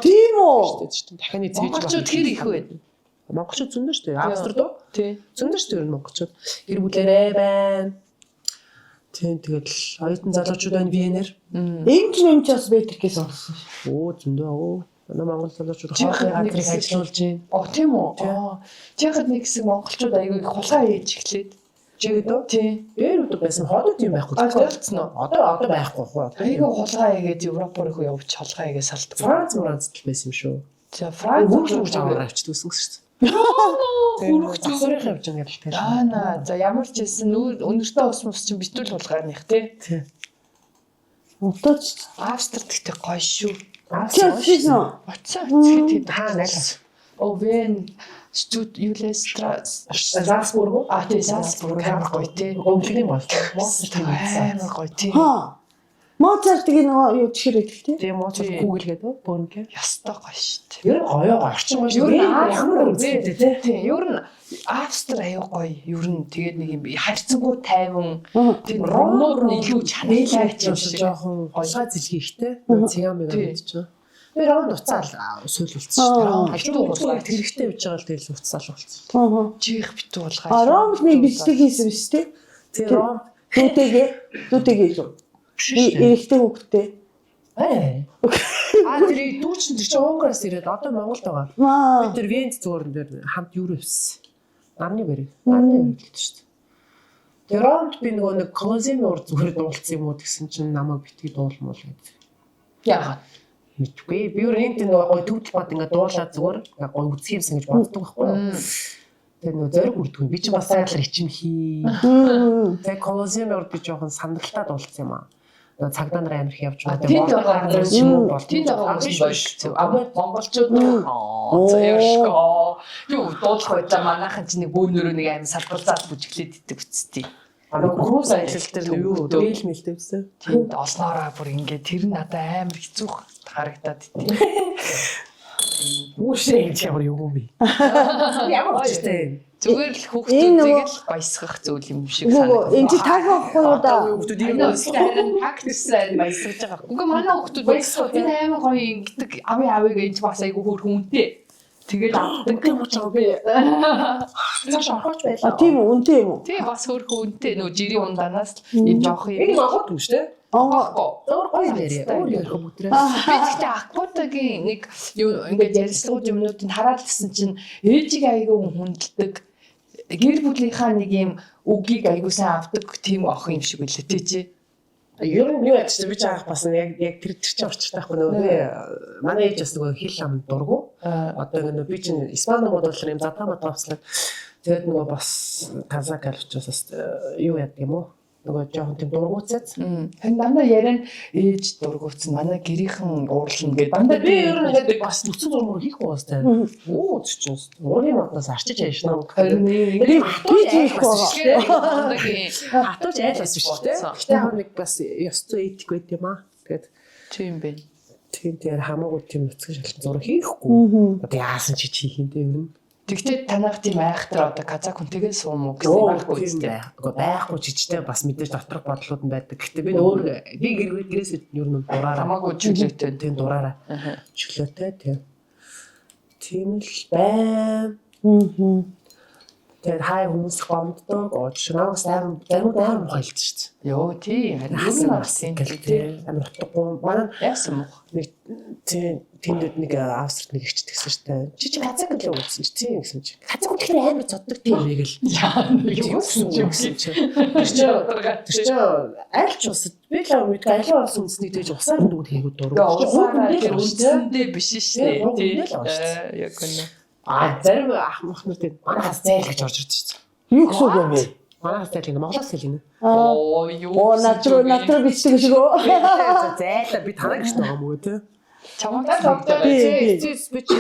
Тийм үү? Дахианы цээж Монголчууд хэр их вэ? Монголчууд зөндөө шүү дээ. Австрид уу? Тий. Зөндөө шүү дээ монголчууд. Гэр бүлээрээ байна. Тийм тэгэл оюутан залуучууд байна биенэр. Эмч бас бэтгэхээс олсон. Оо зөндөө. Манай монгол залуучууд хоолны газрыг ажиллуулж байна. Тийм үү? Чихэд нэг хэсэг монголчууд аягүй их хулгай хийж эхлээд. Чигэд үү? Тий. Бээр өдөр байсан ходод юм байхгүй. Болцсон уу? Одоо байхгүй хөө. Аягүй хулгай хийгээд Европоор их явж хулгай хийгээд салдаг. Франц л байсан юм шүү. За Франц хөргөж аваад авчдгүйсэн гэсэн шүү дээ. Хөргөж засварын явж байгаа юм тэгэл. Яана. За ямар ч хэлсэн өнөртөө ус мус чинь битүүл хулгайных тий. Тий. Утаач. Австрид ихтэй гоё шүү. Чичсэн. Оцоо хэд Та найлаа. Овен студ Юлестрас Залцбург. тий Залцбург амар гоё тий. Өнгөлний бол. Амар гоё тий. Ха. Моцартыг нөгөө юу чихэр идэх тий. Тийм Моцарт гүгэлгээд бөөнгээ. Ястай гоё шүү дээ. Ер нь гоё орчин гоё. Ер нь ямар үзээ тий. тий. Ер нь Австри аюу гоё. Ер нь тэгээд нэг юм харьцангуй тайван. Тэгээд ромнууд нь илүү чанартай юм шиг. Жохон голгой зэлхий ихтэй. Циган мэг мэдчихэ. Тэр раунд уцаал сөйлүүлсэн шүү дээ. Хажуу уцаал тэрэгтэй байж байгаа л тэгэл уцаал болчихсон. Чих битүү болгоо. Ромны бичлэг хийсэн биз тий. Тэр ром Дүүтэйгээ илүү. Эрэгтэй хүүхдтэй. Тэр дүүчин тэр чинь Унгараас ирээд одоо Монголд байгаа. Би тэр Венц зуурн дээр хамт юу өвс. Нарны бэрэг. Нарны хэлдэг шүү дээ. Тэр ромд би нөгөө нэг Колозеумын урд зүгээр дуулсан юм уу гэсэн чинь намайг битгий дуулмал гэдэг. Яагаад? Мэдгүй. Би өөр энд нөгөө гоё төвдөл бод ингээд дуулаад зүгээр гоё үзэх юмсан гэж боддог байхгүй юу? Тэр нөгөө зориг үрдгүн. Би ч бас сайдлаар ичим хий. Тэгээ Колозеумын урд би жоохон сандралтаа дуулсан юм аа. Цагдаа нар амирх явж байгаа. Тэнд байгаа юм бол тэнд байгаа юм биш. Або монголчууд заяашко. Юу дуулах байдлаа манайхан ч нэг бөөнөрөө нэг аим салбарцаад бүжиглээд идэг үсттэй. Круз ажил дээр юу дээл мэлтэй үсэ. Тэнд олноороо бүр ингээ тэр нь надад амар хэцүү харагдаад идэв. Үүшээ гэж ямар юу юм бэ? Ямар ч тийм. Зүгээр л хүүхдүүдийг л баясгах зүйл юм шиг санагдав. Энд чи таг авахгүй юу да? Хүүхдүүд ийм харин практисаар баясгаж байгаа. Үгүй манай хүүхдүүд баясгах. Энэ амар гоё ингэдэг ави авиг энэ бас айгүй хөөрхөн үнэтэй. Тэгэл авдаг юм уу би. цааш орхооч байлаа. Тийм үү, үнтэй юм уу? Тий бас хөөрхөн үнэтэй нөө жирийн ундаанаас юм жоох юм. Энэ Монгол юм шүү дээ. Өөр гоё нэрээ. Өөр ярих бүтрээ. Би тэгтээ Акбутагийн нэг юу ингээд ярилцлагууд юмнуудыг хараад лсэн чинь ээжиг айгүй хүндэлдэг. Гэр бүлийнхаа нэг юм үгийг айгүй сайн авдаг тийм охин юм шиг үлээ тий чи. Ер нь юу яач би чаах бас яг тэр чинь орчтой байхгүй нөгөө манай ээж бас нөгөө хэл ам дургу. Одоо нөгөө би чинь Испани бодлоор юм задаа бодвслаа. Тэгээд нөгөө бас казак алчаас юу яадаг юм уу? Нөгөө жоохон тийм дургуцած. Харин дандаа яран ээж дургуцсан манай гэрийнхэн уурлна гэдэг. Дандаа би ер нь ингээд бас нүцэн зурмөр хийхгүй бастай. Оо чинь ууны модоос арчиж яашна. Харин би хийхгүй байгаа. Хатууч айлаас биш үү? Гэтэ хаа нэг бас ёстой этик байт юм аа. Тэгээд тийм бэ. тийм хамаагүй тийм нүцгэн шалт зураг хийхгүй. Одоо яасан чи хийх юм бэ ер нь? Тэгтээ танах тийм айхтар одоо казак хүнтэйгээ суум уу гэсэн байхгүй үстэй. Байхгүй жижигтэй бас мэдээж доторх бодлууд нь байдаг. Гэхдээ би гэрээс ер нь дураараа Хамаагүй чөлөөтэй. тийм дураараа чөлөөтэй тийм. Тийм л байна. Тэгээд хай хүмүүс гомддог очноо сайн зарим хойлж шүү дээ. Йоо тий харин Хасан харсан гэлтэй амар утгагүй. Манай яасан мөх. нэг тэнд нэг австрт нэг ихч тэгсэн шүү дээ. Чи хацаг гэлээ үзсэн чи тийм гэсэн чи. Хацаг гэхээр амар цоддаг тийм нэг л. Яа Юусэн чи. Тэр чи аль ч ус би л мэдгүй аль болсон үснийг тэгж усаар дүүд хийгүүд дуруу. Усаараа тэр үндсэндээ биш шүү дээ. Яг үнэ. Зарим ах махнууд тийм манаас зайл гэж орж ирж шүү Юу гэсэн үг юм бэ? Манаас зайл гэнэ Монголоос зайл гэнэ. Оо юу. Натруу бичдэг шиг үү? Зайлаа би танаа гэж байгаа юм уу те. Чамд би чи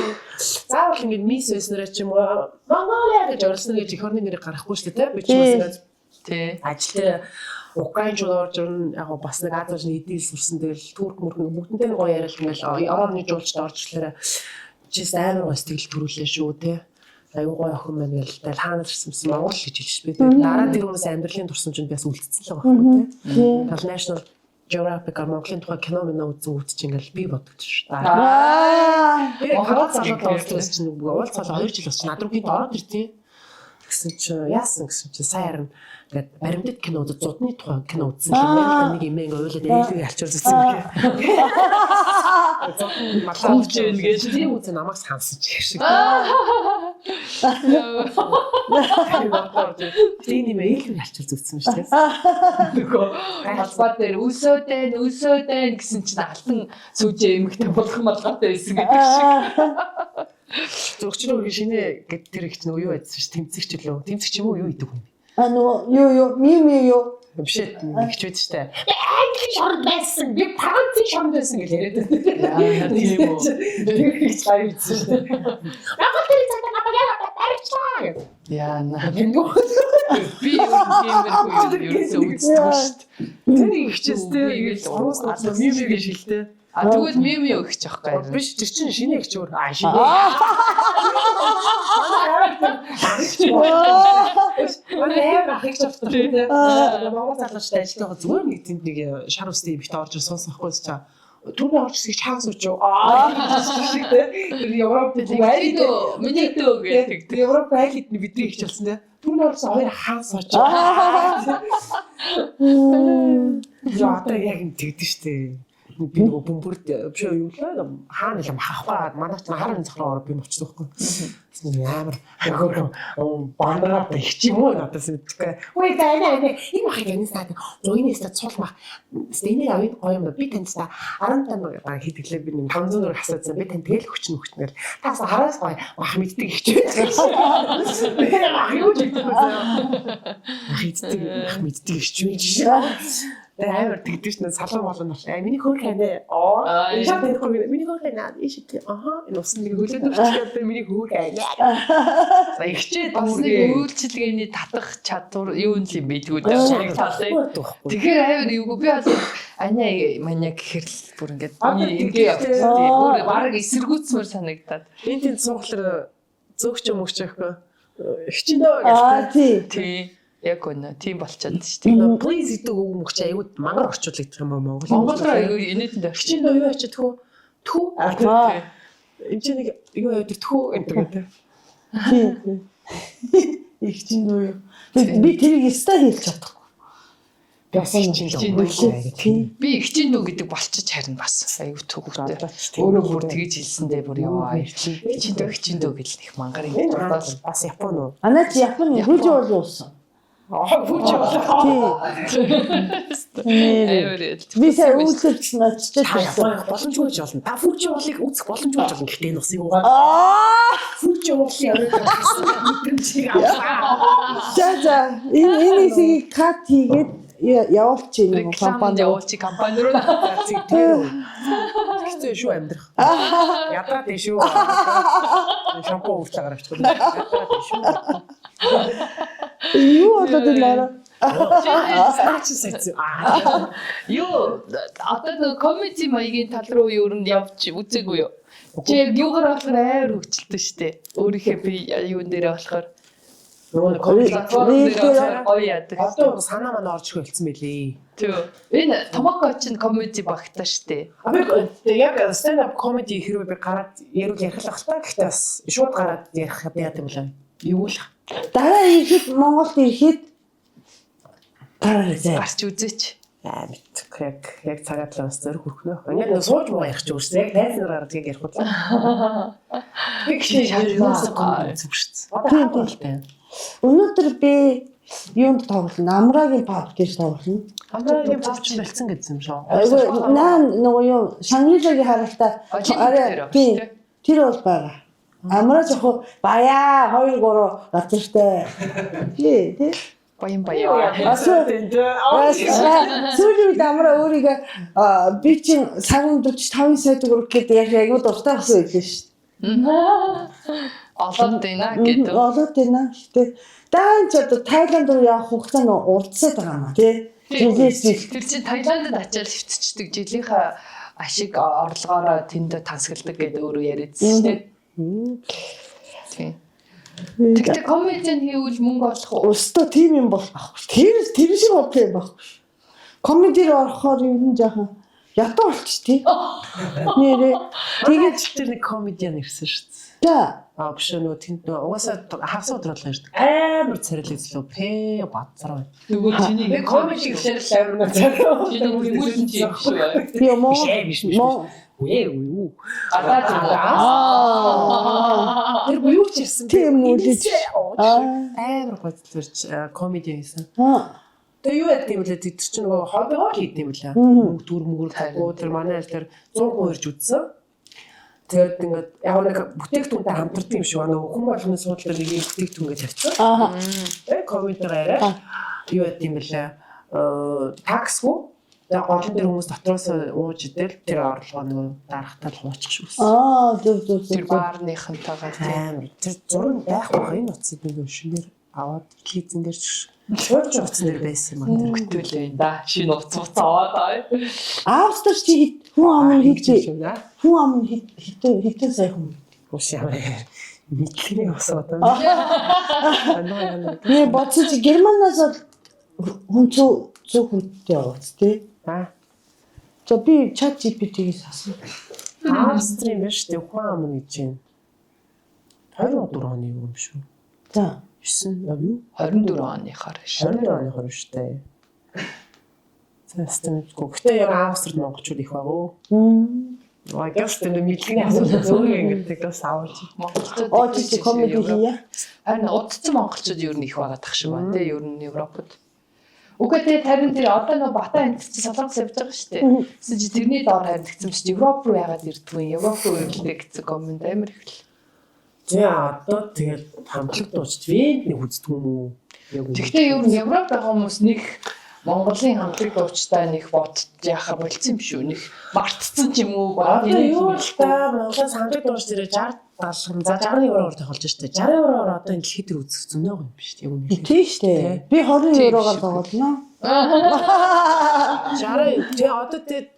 заавал ингэ мис өснөрөө ч юм уу Монголиа гэж орлосноо гэж их орны нэрийг гаргахгүй шүү дээ те. Би чи бас ингэ тий. ажилтаа Украинчууд орж ирнэ яг бас нэг Азийн эдийн сурсан тэгэл турк мөрхөн бүгдэнтэй гоё яриад ингээл орны жуулчд орж ирлээ. Чис амар гоо сэтгэл төрүүлээ шүү те. Аюу гой охин маань гэлтэй хаанаас ирсэн Монгол гэж хэлж би. Дараа тэр хүмүүс амьдралын турсамжинд бас үлдсэн л байгаа байхгүй те. Тал National Geographic Монголын тухай кино мөн үзэн үтч ингээл би боддог шүү. Би хаваа цаалаад орсон чинь уулзал 2 жил болсон. Над руу гинт ороод иртий. Гэсэн чи яасан гэсэн чи саяар ингээд баримтат кинод зудны тухай кино үзсэн юм. Нэг юм ингээ ойлоод ээлгүй алчуур зүсэн юм. Малаач гэж тийм үзэн намайг сансаж шиг. Тийм юм ээлгүй алчуур зүсэн шүү дээ. Нөгөө албаа дээр өсөөдэн гэсэн чинь алтан сүүжээ эмхтэй болох малгайтай байсан гэдэг шиг. Зөвчрөө шинэ гэд тэр их нөө юу байдсан ш тэмцэгч лөө. Тэмцэгч юм уу юу идэг юм. Юу миу Биш нэгч байд штэ. Англи шорд байсан. Би Францын шорд байсан гэж яриад байна. Тийм үү. Тэр их цай ийдсэн штэ. Монгол тэр цагта намайг арчлаа. Яна. Би ерөөсөө үздэг штэ. Тэр ихчээстэй уус нууц мими гэж хэлтэй. А тэгвэл мими өгч яахгүй. Биш тэр чинь шинэ ихч өөр. Шинэ. Манай ахигч автар тийм. Монгол залуучтай ажиллагаа зүгээр нэг тэнд нэг шар устай бит орж сонсохгүй ч түрүү орж ирсэж чаас очоо. Тэр Европ Видео мэдээдөө гэдэг. Европ айлд нь бидний ихч болсон тийм. Түрүү орж хоёр хаанс очоо. Яа та яг тэгдэж штэ. Би нөгөө бөмбөрд биш юу лээ хаана л махахгүй манайч харан захраа ороо би мовчдог байхгүй амар хөрхөн бандаад их юм уу надаас мэдгүй үгүй даа энэ мах гэнэ саад зөөнөөс цул мах стений авид гоё юм би танд та 10 тань баг хийдгэлээ би 500 төгрөг асуусан би танд тэгэл хүчин өгчнөр таас хараас гоё мах мэддэг их ч байдаг би мах юу ч гэдэг мах мэддэг их ч юм амар тэгдэж нэ салуу болон миний хөр ханаа шат миний хөр ханаа иштэй энэ ус нэг хөлөөд өгчтэй миний хөр ханаа ихчээ дүүргээ үйлчлэгээний татах чадвар юу юм бэ тэгвэл тэгэхээр амар юу би бол аня гэхэр л бүр ингээд ингээ бүр баг эсэргүүцмөр санагдаад энэ тийм цуглаар зөөгч юм өгчөөхгүй ихчээ дөө тий яг үнэ тийм болчиход шүү дээ. Please гэдэг үг мөгч аюуд мангар орчуулдаг юм байна Монгол. Монголоор аюу инээдэн дээр. Хичээн юу ячид тхүү. Энд чинь нэг юу яадаг тхүү гэдэг. Тийм. Их чинь юу. Би тэрийг өстой хэлж чадахгүй. Би их чинь дүү гэдэг болчих харин бас аюу төгөлтэй. Өөрөө бүр тэгэж хэлсэндээ бүр яваа. их чинь дүү гэл их мангар юм бодоод бас Япон уу. Анаач Японы хурж уулсан. Фүүч болоо. Би сая үйлчлэгч начиж боломжгүй ч болно. Та фүүч уулыг үзэх боломжгүй ч болно. Гэхдээ энэ усыг уу. Фүүч уулын мэдрэмжийг аваа. За энэ хэсгийг кат хийгээд явуулчих юм компанид явуулчих компани руу. Хэцүү шүү амьдрах. Ядраад дээ шүү. Шампу уурлаа гаргачих. Ядраад дээ шүү. Юу болоод байна? Юу одоо нэг комеди маягийн тал руу юу н явж үзээгүй юу? Чи юугаар болохоор амар хөвчлөлтөө штэ. Өөрийнхөө би юун дээрээ болохоор Нөгөө гоё яадаг. одоо санаа маань орж хөлцсөн байлээ. Тэг. Энэ Томоко чинь комеди багтаа штэ. Яг stand up comedy хэрвээ би гараад ярил ярих л та гэхдээ бас шууд гараад ярих яадаг юм байна. Юу л Дараа ирэхэд Монголд ирэхэд гараа зэ. Гарч үзээч. мэдгүй яг цагаад л бас зөрөх хөрхнөө. Ингээд нэг сууж муу ярих ч өөрсдөө яг найз нараар тийг ярих удлаа. Би чи юусаа комеди үзсэн. Одоо хаатай. Өнөөдөр би юунд тоглоно? Амрагийн паб дээр тоглоно. Амрагийн пабч болцсон гэсэн юм шүү. Айгу наа нөгөө юу Шангилагийн харалтаа тэр бол байгаа. Амраа жоо баяа 2 3 газартай. Тий. Баян. Сүүлийн амраа өөрийгөө би чинь сарын 45 сая төгрөг гэдэг яг айгу дуртай болсон байлээ шүү дээ. Олоод байна гэдэг. Олоод байна гэхдээ даан ч одоо Тайланд руу явах хугацаа нь урдсаад байгаа юм тий. Тэр чинь Таиландд ачаал хөвтчдэг жилийнхаа ашиг орлогоороо тэнд тансагладаг гэдэг өөрөө яриадсэн шүү дээ. Тийм. Тэгтээ комедиан хийвэл мөнгө олох уу? Өстө тийм юм болох байхгүй. Тэр шиг бодлоо юм байхгүй. Комедид орохоор юм жаахан ятуу болчих тий. Нэрээ Тэгээд тэр нэг комедиан ирсэн шүү дээ. за Биш нөгөө тэнд угаасаа хагас өдрөлгөө ирдэг. Амар царил үзлөө пэ бацраа. Нөгөө чиний Би комеди гэхээр л амар царил. чиний хүмүүст чи юм шүү. би моо Үгүй. Тэр юу ч ирсэн. тийм үлээж Амар гоцлэрч комеди хийсэн. Тэгээ юу яд гэвэл тэр чинь нөгөө хоббигоо хийд юм лээ. Мөнгө мөнгө тэр манай тэр 100% ирж үзсэн. Тэгээд ингээд яг нэг бүтээгтүүнтэй хамтардаг юм шиг байна. Хүн болгоны суудлаар нэг юм бүтээгтүүн гэж тавьчихсан. Тэгээ комментээр арай юу яд юм бэлээ. Таксгүй. Тэгээ голын дээр хүмүүс дотроос ууж идэл тэр орлогоо нөгөө дарахтаа л хуучих шүүс. Тэр баарныхантайгаа тийм. Тэр зураг байхгүй энэ утсыг нэг өшнөр аваад лизэн дээр шууд утсан дээр байсан юм аа. Бүтүүлээ да. Шинэ уц аваад. Австар чи хүн ам хийчих. Хүн ам хитэн сайхан. Ус ямар мэдлэгийн усаад. Не бодсон чи Германаас хүн зөв хүнтэй яваац тий. За би чат GPT-гээс асуу. Австрийн биш үү хүн ам гэж байна. 24 оны юм шүү. За 9 юу? 24 оныхаар шүү. 24 оныхоор шүү дээ. Тэстэмэхгүй. Гэтэ яг Австрид монголчууд их байгаа. Гээс тэр мэдлэгийн асуудал зөөр ингэдэг бас авалж. Монголчууд чи комеди хийя. Харин удцсан монголчууд ер нь их байгаа тах шиг байна те ер нь Европод. Үгүй тэгээ харин тэр одоо нөө Бата амьдч Солонгос явж байгаа шүү дээ. Тэсэж тэрний доор амьдсан ч Европ руу яагаад ирдэг вэ? Европ руу ирлээ гэсэн комент амар их л. За одоо тэгээд хамтлаг дуучид Венд нэг үздэг юм уу? Тэгтээ ер нь Европ байгаа хүмүүс нэг Монголын хамтлаг дуучтай нэг бод яхаа болцсон юм шүү. Нэг мартцсан ч юм уу? Одоо юу л та Монголын хамтлаг дууч дээр 60 70 за 60 евроор тохиолж штэ. 60 евроор одоо энэ дэлхийд дээр үзэх зөндөө юм биш үү? Яг үнэ. Тийм штэ. Би 20 еврогаар тоглоно. 60 тэгээ одоо тэгээд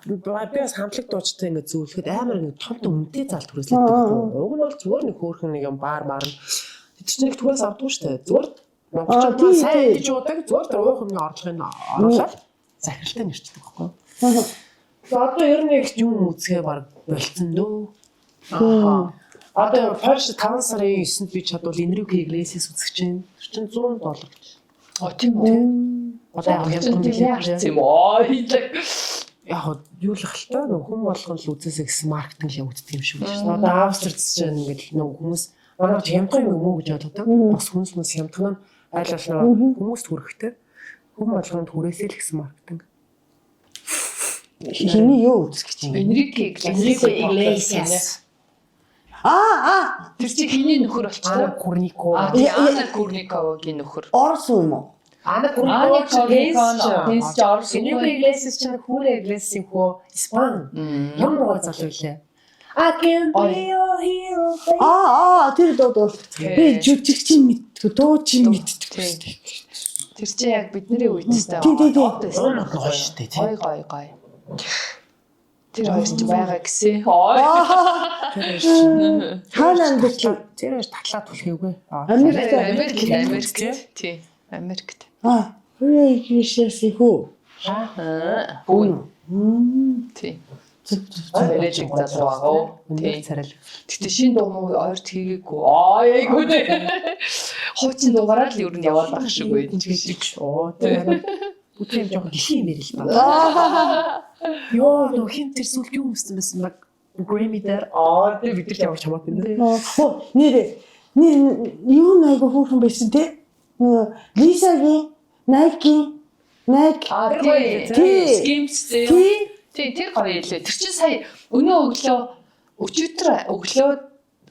би бас хамтлаг дуучтай ингэ зөвлөхөд амар ингэ том үнэтэй залт хүрээслээд байхгүй. Уг нь бол зүгээр нэг хөөрхөн нэг юм баар тэр чинь нэг түрээс авдгүй штэ. Зүгээр монголчууд сайн гэж удаг зүгээр тэр уух юмны орлогын оруулаад захиралтай нэрчдэг байхгүй. Одоо ер нь их юм үзгээ баг болцсон дөө. Одоо Польш 5 сарын 9-нд би чадвал Enrique Iglesias үзэх чинь тэр чинь $100 гэж. Тийм үү. Одоо яг юм тийм үү. Яг юу л хальтаа нэг хүн болгон л үзээсэй гэсэн маркетинг л явагддаг юм шиг байна. Одоо Австрид ч ингээд нэг хүмүүс манай хямдхан юм муу гэж боддог. Бас хүмүүс хямдхан нь айл аль хүмүүст хүрэхтэй. Хүн болгонд хүрээсэй л гэсэн маркетинг. Хиний юу үзэх гэж юм. Enrique Iglesias. Тэр чи хиний нөхөр болчихлоо. Курнико. Ана Курниковгийн нөхөр. Орос уу юм уу? Ана Курнико Тэс Жорж Enrique Iglesias чинь хүүрэ Iglesias хөө Испан. Ямар залуу лээ. I can be your hero. Тэр дуу. Би жүжигчин мэддэг, дуучин мэддэг. Тэр чи яг бидний үедтэй. Тий. Гоё штэ тий. Гой. Тэр хоёр ч байгаа гэсэн. Хаана амьдчих? Тэр татлаад түлхээгүй. Америкт. Тий. Америкт. Хөөе ихээсээ хөө. Бүүн. Тий. Элежиг залуу. Тий. Царай. Гэтэ шин дуу муу ойрт хийгээгүй. Айгуу дээ. Хуучин дуугараа л ер нь яваад байх шиг байд. Тэр бүтээн жоохон дэлхийн юм ярил ба. Йоо, нөө хин тэр сүлд юу юмсан байсан баг. Grammy дээр тэр бид нар ямар чамаад байна. Нэр юу найг хөөрхөн байсан те. Лисагийн Nike. Skims тий тэр гоё ялээ. Тэр чинь сая өнөө өглөө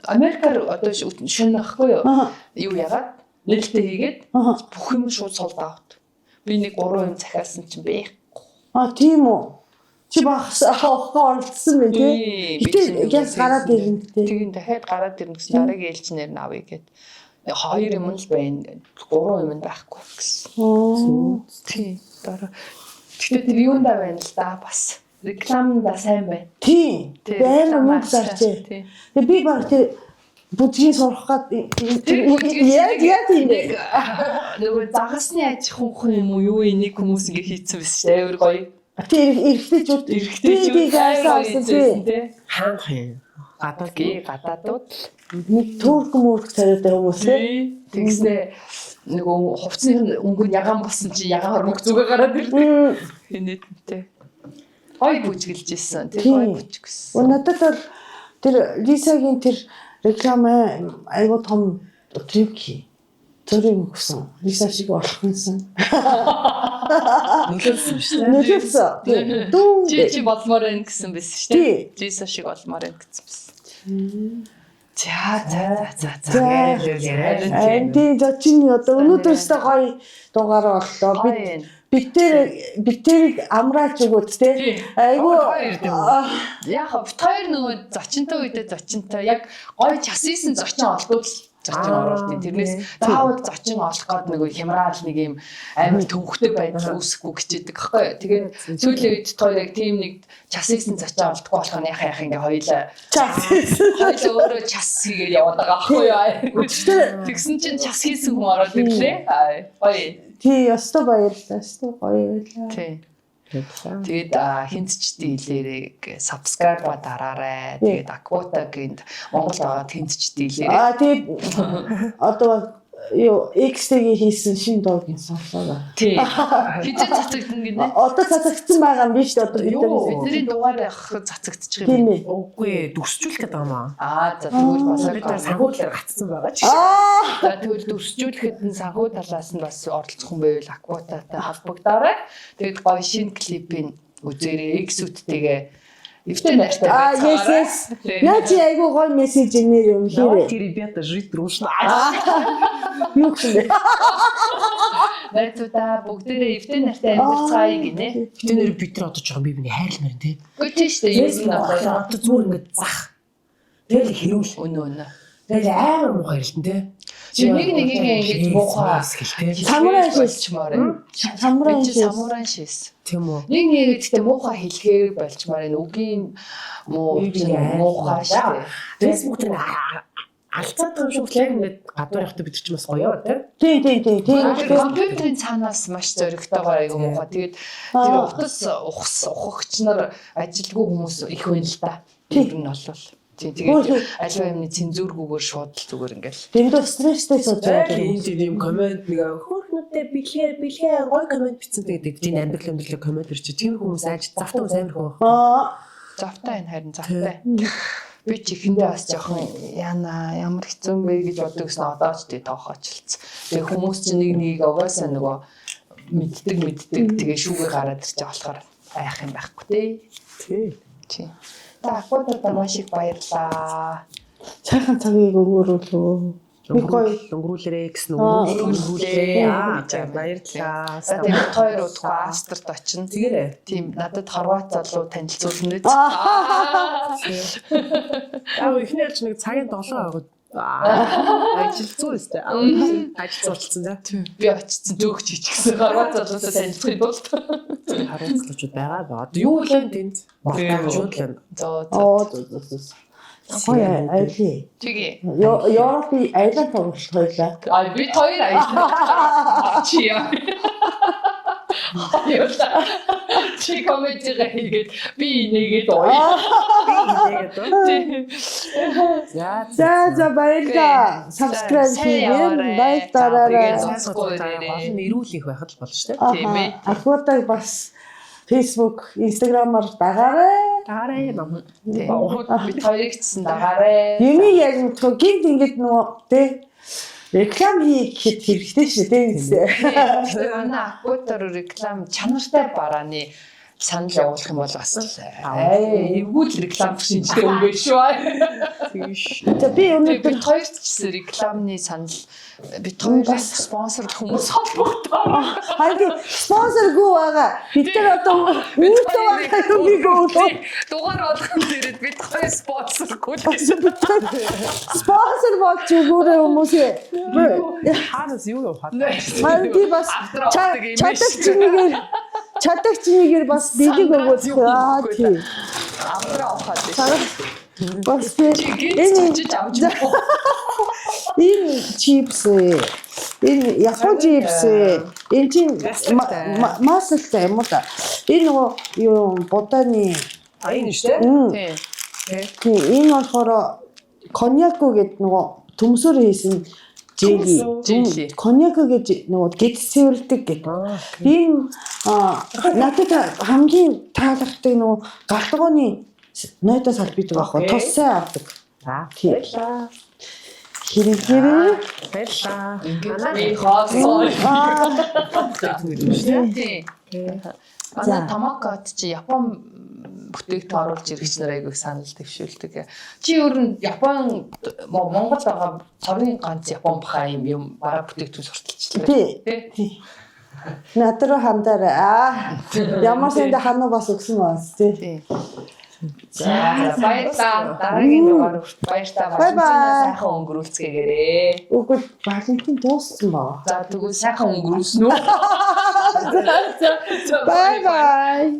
Америкаар одоо шөнө ахгүй юу? Юу ягаад нээлттэй хийгээд бүх юм шууд солд авт. Би нэг 3 юм захиалсан чинь байхгүй. Тийм үү. Чи багс хоолцсон бэ тий? Гэтэ гяс гараад ирнэ тий. Тэгээд дахиад гараад ирнэ гэсэн дараагийн ээлжнэр нь авъя гэд. 2 юм л байна. 3 юм байхгүй гэсэн. Тий. Дараа. Гэтэ тэр юундаа байна л да бас. Рекламда сайн байна. Тий. Баяр мөнгө зарчээ. Тэгээ би баг тэр бүжгийн сурах гад яа тийм бэ? Нөгөө загасны аж ахуйн юм уу юу энийг хүмүүс ингэ хийцэн байсан шүү дээ. Амар гоё. Тэр эргэжтэй гайсаасан тий. Хаанх юм. Гадаадууд нэг турк мөрк царайтай хүмүүс тий. Тэгснэ нөгөө хувцсны өнгө нь ягаан болсон чи ягаан хормог зүгээ гараад ирдэг. Хинэттэй. Гой бүжгэлж ирсэн. Тэр гой бүжгсэн. Надад бол тэр Лисагийн тэр реклам айгуу том трик төрөг өгсөн. Лиса шиг болох юмсан. Нөлөөлсөн шүү дээ. Нөлөөлсөн. Дүү. Чи болмоор байна гэсэн байсан шүү дээ. Лиса шиг болмоор байна гэсэн байсан. За. Энд зочин одоо өнөөдөөсөө гоё дугаар боллоо. Бид тэрийг амраач өгөөд те. Айгуу яг бит хоёр нөгөө зочинтой үедээ зочинтой яг гоё часисэн зочин олдвол зочин оруулт. Тэрнээс заавал зочин олох гээд нөгөө хямраал нэг юм амар төвхтэй байдал үүсэхгүй хичээдэг байхгүй. Тэгээд сүүлийн үед хоёр яг тийм нэг часисэн зочин олдохгүй болох нь яхаа ингээ хоёлаа өөрөө час хийгээд яваад байгаа байхгүй юу. Тэгсэн чинь час хийсэн хүн ороод ирлээ. Гоё. Тий, ястаа баярлалаа. Ястаа гоё байлаа. Тий. Тэгээд хинтчтэй хэлээрээ subscribe дараарай. Тэгээд Аквотагийн Монгол байгаа хинтчтэй хэлээрээ. Тэгээд одоо юу X-тэй хийсэн шин дуугийн сонсоо. Тий. Хизээ цацагдана гинэ. Одоо цацагдсан байгаа юм биш үү? Одоо бидний дугаар цацагдчих юм. Үгүй дүрсжүүлэх гэдэг юм За аа. тэгвэл бас санхүүгээр гацсан байгаа ч. За тэгвэл дүрсжүүлэхэд нь санхүү талаас нь бас оролцох юм байвал Аквотатай холбогдоорой. Тэгээд гоё шинэ клипийн үзээрэй. X-үттэйгээ эвтэй найртай байцгаарай. Yes. Наач айгуу гоё мессеж нэр юм хэрэг. Тэр ребята жить дружно. Юу гэсэн бэ? Найзуудаа бүгдээрээ эвтэй нартай амьдарцгаая гинэ. Эвтэй нэр бид нар одоо жоохон бие биений хайрламар тий. Үгүй тийш дээ. Юу нэг одоо зүгээр ингээд зах. Тэгэл хэрүүл. Өнөө. Тэгэл амар муу хайрлтан тий. Чи нэг ингэж муухай самурай шилчмаар. Самурай шис. Тийм үү. Нэг гэхдээ муухай хэлгээр болчмаар энэ үгийн муухай шүү. Facebook дээр алцаад байгаа шүү яг ингээд гадуур явахдаа бид ч бас гоё Тий. тий. Компьютерийн цаанаас маш зоригтойгоор айгу муухай. Тэгээд тэр утас ухагч нар ажилгүй хүмүүс их байна л да. Тэр нь болвол. Тэгээд аливаа юмны цензургүйгээр шууд л зүгээр ингээл. Тэнд стресстэй сууж байгаа. Энд тийм комент нэг хөөрхнөдөө бэлгээ гоё комент бичсэн гэдэг. Тийм амьдрал комент ирчих. Тийм хүмүүс завтай хүмүүс амар хөө. Завтай энэ харин завтай. Би ч ихэндээ бас жоохон ямар хэцүү юм бэ гэж боддог гэсэн одоо ч тэгээ тоохочлцсан. Тэгээ хүмүүс чинь нэг угаасаа нөгөө мэддэг тэгээ шүүгээ гараад ирчих болохоор айх юм байхгүй тий. Тий. За Аквотатай маш их баярлаа. Цайхан цагийг өнгөрүүлөө. Өнгөрүүлээрээ гэсэн өнгөрүүлээ. Баярлалаа. За тэгээд хоёр удаа Астрт очино. Тэгээрээ. Тийм надад хорват залуу танилцуулна үү? Ихнийч нэг цагийн 7 аваад Ажилцсан үстэй. Ажил зурцсан тий. Би очсон зөөгч хийчихсэн. Гараа залуусаа санилцахын тулд. Хариуцлагчуд байгаа. Одоо юу вэ тэнд? Багтаачуд л. Хаяа айли. Тэгээ. Европын айлан тоглох хоёлаа. Бид хоёр аялал. Чи яа. Чи комментиг хийгээд би нэгээд ой. За баярлалаа. Subscribe хийгээд лайк дараарай. Олон нэрүүлэх байхад л болно шүү дээ. Тийм ээ. Ахуйдаг бас Facebook, Instagram-аар дагаарай. Даарай нам. Бид хоёрыг цэсэн дагаарай. Юуны яг гинт ингэж нөгөө тэ реклам хийх хэрэгтэй шүү дээ. Манай акутер реклам чанартай барааны санал явуулах юм бол бас эвгүй реклам шинжтэй юм биш шүү. За би өнөөдөр бид хоёр ч гэсэн рекламны санал бид хоёр бас спонсор хүмүүс холбогдоо. хайр спонсоргүй байгаа. Бид нар одоо үүтэй байгаа юм би дугаар болгон дээрээ бид хоёр спонсоргүй л спонсор болж өгөөрэй хүмүүсээ. Хаанаас юу явах Маань би бас чадах чинийгээр бас бэлэг өгөөд тий. амраа авахад тийм. Бас Энэ чиж авч байгаа. энэ чипс энэ япон чипс энэ чинь масалтай юм уу та. Энэ нөгөө юу боданы энэ шүү дээ. Тийм. Энэ болохоор коньяку гэдэг нөгөө төмсөр хийсэн жели. Коньяку гэж нөгөө гидсэвэрлдэг гэдэг. Энэ надад хамгийн таалагддаг нөгөө галтгооны нойтоос албидаг байхгүй туссаа авдаг. Тийм. Хэрэг Баярлаа. Манай хоолсоо. Тийм. Манай Тамакот чи Япон бүтээгдэхүүн оруулж ирэгч нар айгүйх санал дэвшүүлдэг. Чи өөр нь Япон Монгол байгаа цорын ганц Япон баха юм бараа бүтээгдэхүүн сурталчлаа. тий. Надруу хандаарай. Ямар сэндэ ханаа бас өгсөн байна тий. За баярлалаа. Дараагийн дугаар баярлалаа. Сайхан өнгөрүүлцгээгээрээ. Үгүй Валентин дууссан ба. За тэгвэл сайхан өнгөрүүлсэн үү? Bye bye.